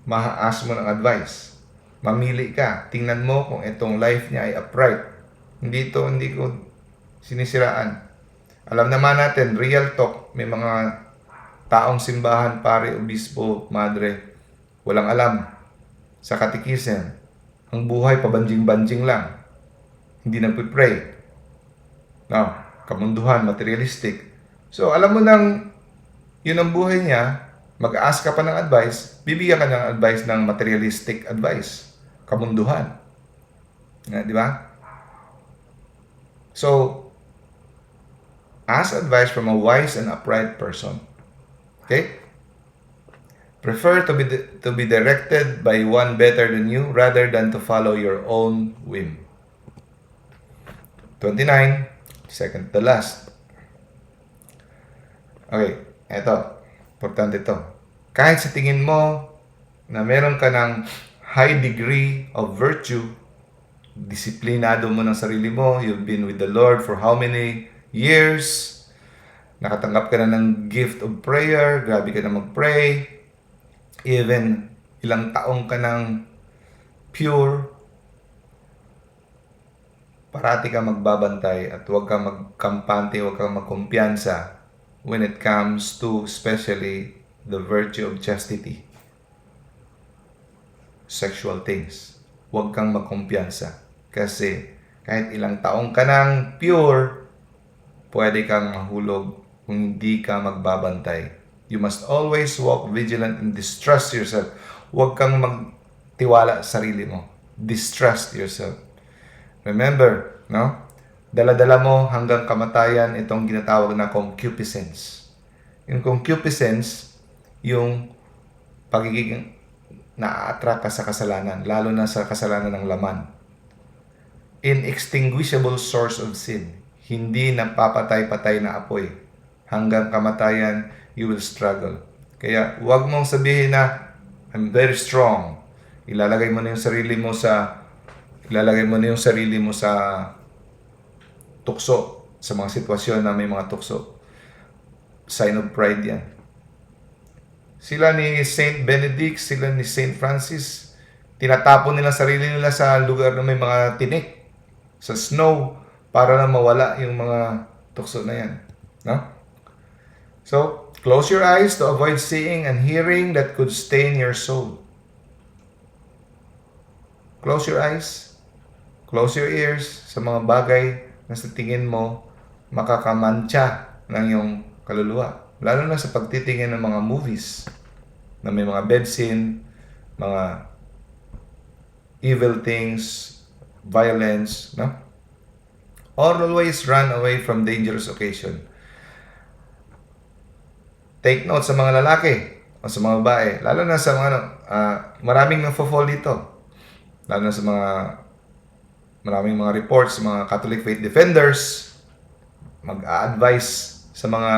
ma-ask mo ng advice. Mamili ka. Tingnan mo kung itong life niya ay upright. Hindi ko sinisiraan. Alam naman natin, real talk, may mga taong simbahan, pare, obispo, madre, walang alam sa katikisen. Ang buhay, pabanjing-banjing lang. Hindi nagpipray. No, kamunduhan, materialistic. So, alam mo nang yun ang buhay niya, mag-ask ka pa ng advice, bibigyan ka ng advice ng materialistic advice. Kamunduhan. Di ba? So, ask advice from a wise and upright person. Okay? Prefer to be directed by one better than you rather than to follow your own whim. 29, second to last. Okay, eto. Importante ito. Kahit sa tingin mo na meron ka ng high degree of virtue, disiplinado mo ng sarili mo, you've been with the Lord for how many years, nakatanggap ka na ng gift of prayer, grabe ka na mag-pray, even ilang taong ka ng pure, parati ka magbabantay at huwag kang magkampante, huwag kang magkumpiyansa when it comes to especially the virtue of chastity. Sexual things. Huwag kang magkumpiyansa. Kasi kahit ilang taong ka ng pure, pwede kang mahulog kung hindi ka magbabantay You must always walk vigilant and distrust yourself. Huwag kang magtiwala sa sarili mo. Distrust yourself. Remember, no? Dala-dala mo hanggang kamatayan itong ginatawag na concupiscence. Yung concupiscence, yung pagiging na-attract ka sa kasalanan, lalo na sa kasalanan ng laman. Inextinguishable source of sin. Hindi napapatay-patay na apoy. Hanggang kamatayan, you will struggle. Kaya huwag mong sabihin na, I'm very strong. Ilalagay mo na yung sarili mo sa tukso, sa mga sitwasyon na may mga tukso. Sign of pride yan. Sila ni Saint Benedict, sila ni Saint Francis, tinatapon nila sarili nila sa lugar na may mga tinik, sa snow, para na mawala yung mga tukso na yan. No? So, close your eyes to avoid seeing and hearing that could stain your soul. Close your eyes, close your ears sa mga bagay na sa tingin mo makakamantsa ng iyong kaluluwa. Lalo na sa pagtitingin ng mga movies na may mga bed scene, mga evil things, violence, no? Always run away from dangerous occasion. Take note sa mga lalaki o sa mga babae, lalo na sa mga maraming nagfo-fall dito. Lalo na sa maraming mga reports, mga Catholic faith defenders, mag-a-advise sa mga,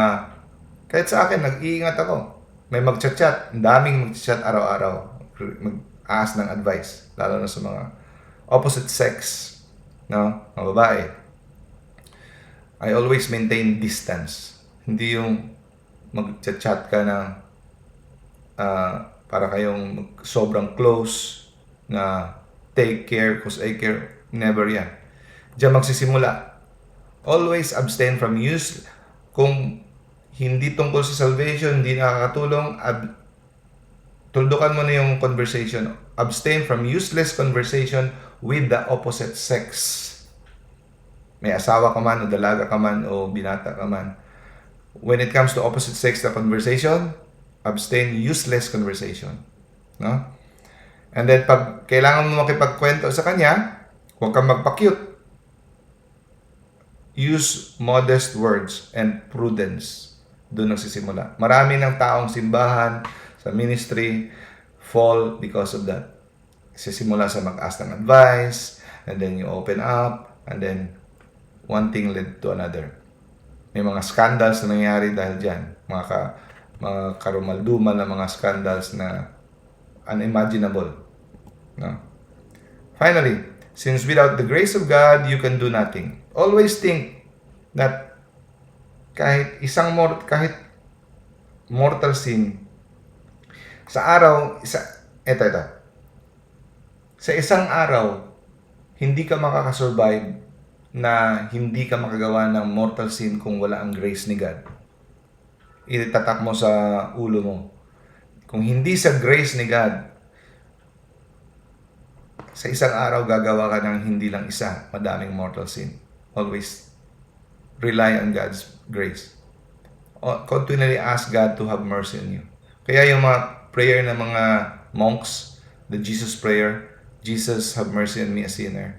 kahit sa akin, nag-iingat ako. May mag-chat-chat, ang daming mag-chat araw-araw, mag-ask ng advice, lalo na sa mga opposite sex, no? Mga babae. I always maintain distance. Hindi yung mag-chat ka na para kayong sobrang close na take care, cause I care. Never yan. Diyan magsisimula. Always abstain from use. Kung hindi tungkol sa salvation, hindi nakakatulong, tuldukan mo na yung conversation. Abstain from useless conversation with the opposite sex. May asawa ka man, o dalaga ka man, o binata ka man. When it comes to opposite sex na conversation, abstain useless conversation. No? And then, pag kailangan mo makipagkwento sa kanya, huwag kang magpa-cute. Use modest words and prudence. Doon nagsisimula. Marami ng taong simbahan, sa ministry, fall because of that. Sisimula sa mag-ask ng advice, and then you open up, and then one thing led to another. May mga scandals na nangyari dahil dyan. Mga karumaldumal na mga scandals na unimaginable. No? Finally, since without the grace of God, you can do nothing. Always think that kahit mortal sin, sa araw, sa isang araw, hindi ka makakasurvive na hindi ka makagawa ng mortal sin kung wala ang grace ni God. Itatak mo sa ulo mo. Kung hindi sa grace ni God, sa isang araw gagawa ka ng hindi lang isa, madaming mortal sin. Always rely on God's grace. Continually ask God to have mercy on you. Kaya yung mga prayer ng mga monks, the Jesus prayer, Jesus have mercy on me a sinner.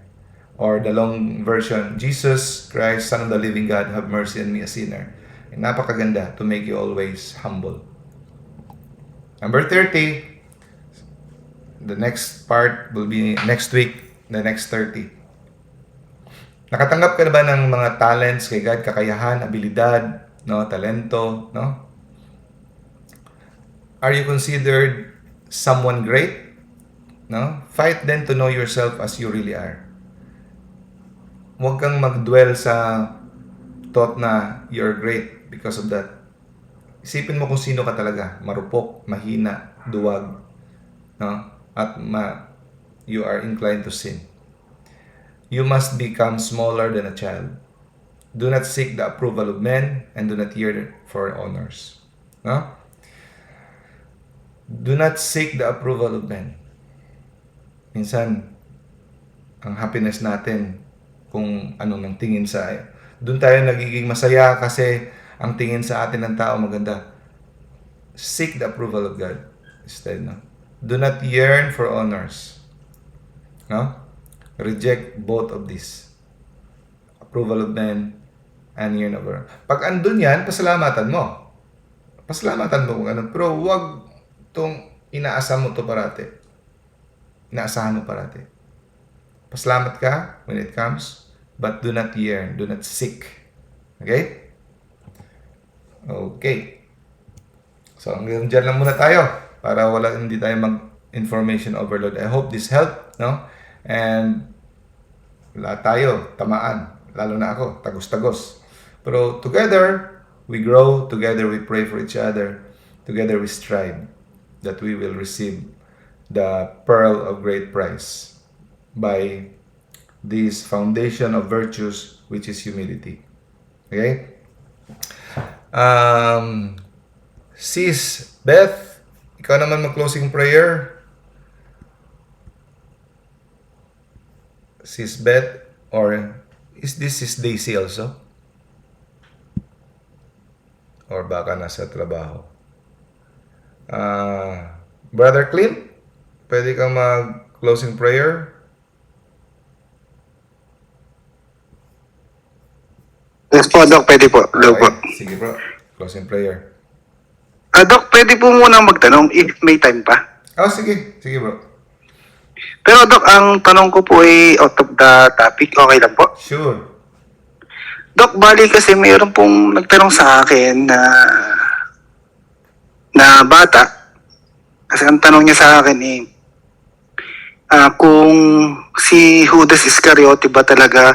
Or the long version, Jesus Christ, Son of the living God, have mercy on me a sinner. And napakaganda to make you always humble. Number 30, the next part will be next week, the next 30. Nakatanggap ka na ba ng mga talents kay God, kakayahan, abilidad, no, talento, no? Are you considered someone great? No? Fight then to know yourself as you really are. Huwag kang mag-dwell sa thought na you're great because of that. Isipin mo kung sino ka talaga. Marupok, mahina, duwag, no? At you are inclined to sin. You must become smaller than a child. Do not seek the approval of men and do not yearn for honors. No? Do not seek the approval of men. Minsan, ang happiness natin kung ano nang tingin sa doon tayo nagiging masaya kasi ang tingin sa atin ng tao maganda. seek the approval of God instead. No? Do not yearn for honors. No? Reject both of these. Approval of men and yearn of God. Pag andun yan, pasalamatan mo. Pasalamatan mo kung ano. Pero huwag itong inaasa mo to parati. Inaasahan mo parati. Pasalamat ka when it comes, but do not yearn, do not seek. Okay? Okay. So, hanggang dyan lang muna tayo para hindi tayo mag-information overload. I hope this helped, no? And lahat tayo, tamaan. Lalo na ako, tagos-tagos. Pero together, we grow. Together, we pray for each other. Together, we strive that we will receive the pearl of great price by this foundation of virtues, which is humility. Okay? Sis Beth, ikaw naman mag-closing prayer. Sis Beth, or is this Sis Daisy also? Or baka nasa trabaho? Brother Clint, pwede kang mag-closing prayer? Yes po, Doc, pwede po. Hello po. Sige bro, closing prayer. Doc, pwede po muna magtanong if may time pa. Oh, sige. Sige bro. Pero Doc, ang tanong ko po ay out of the topic. Okay lang po. Sure. Doc, bali kasi mayroon pong nagtanong sa akin na bata. Kasi ang tanong niya sa akin kung si Judas Iscariote ba talaga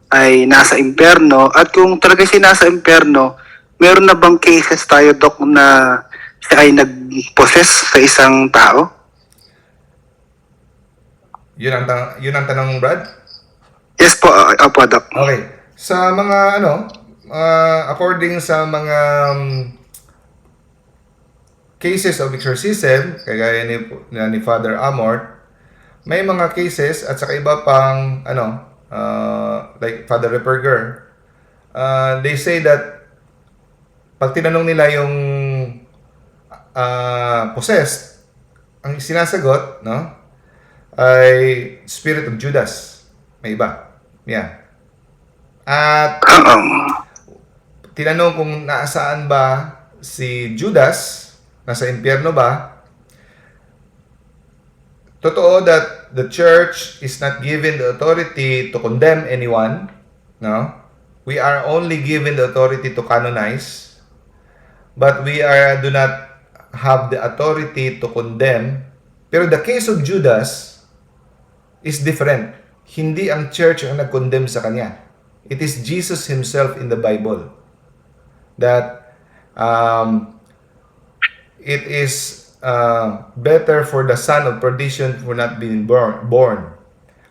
ay nasa impyerno, at kung talaga siya nasa impyerno, meron na bang cases tayo, Doc, na siya ay nag-possess sa isang tao? Yun ang tanong, Brad? Yes po, opo, Doc. Okay. Sa mga according sa mga cases of exorcism, kagaya ni Father Amor, may mga cases at saka iba pang like Father Reperger, they say that pag tinanong nila yung possessed, ang sinasagot, no, ay Spirit of Judas. May iba. Yeah. At tinanong kung nasaan ba si Judas, nasa impyerno ba? Totoo that the church is not given the authority to condemn anyone. No? We are only given the authority to canonize. But we do not have the authority to condemn. Pero the case of Judas is different. Hindi ang church ang nag-condemn sa kanya. It is Jesus himself in the Bible that it is better for the son of perdition for not being born.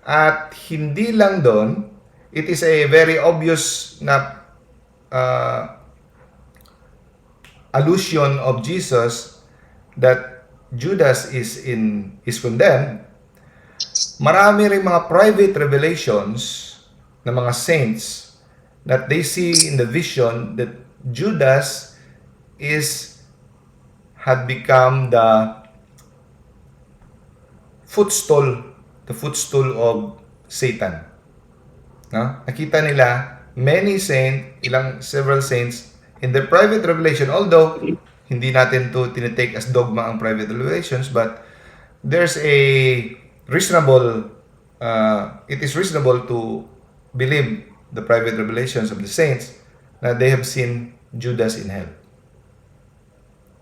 At hindi lang doon, it is a very obvious na allusion of Jesus that Judas is condemned. Marami ring mga private revelations ng mga saints that they see in the vision that Judas had become the footstool of Satan. No? Nakita nila several saints in their private revelation, although hindi natin to tinitake as dogma ang private revelations, but there's it is reasonable to believe the private revelations of the saints na they have seen Judas in hell.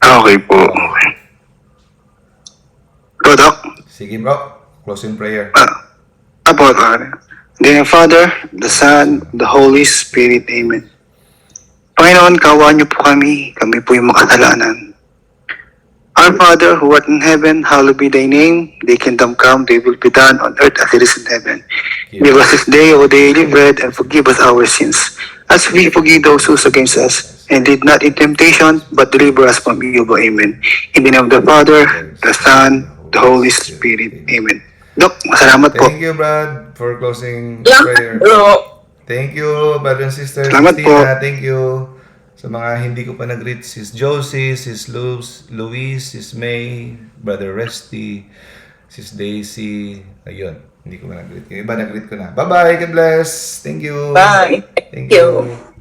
Okay po. Go, Doc. Sige bro, closing prayer. About the Father, the Son, the Holy Spirit. Amen. Panginoon, kaawaan niyo po kami. Kami po yung makasalanan. Our Father, who art in heaven, hallowed be thy name. Thy kingdom come, thy will be done on earth as it is in heaven. Give us this day our daily bread, and forgive us our sins, as we forgive those who sin against us. And lead not in temptation, but deliver us from evil. Amen. In the name of the Father, the Son, the Holy Spirit. Amen. Doc, masalamat po. Thank you, Brad, for closing Yeah, prayer. bro. Thank you, brother and sister Salamat Christina. po. Thank you. Sa mga hindi ko pa nag-greet, Sis Josie, Sis Luis, Sis May, Brother Resty, Sis Daisy. Ayun, hindi ko pa nag-greet. Yung iba nag-greet ko na. Bye-bye, God bless. Thank you. Bye. Thank you.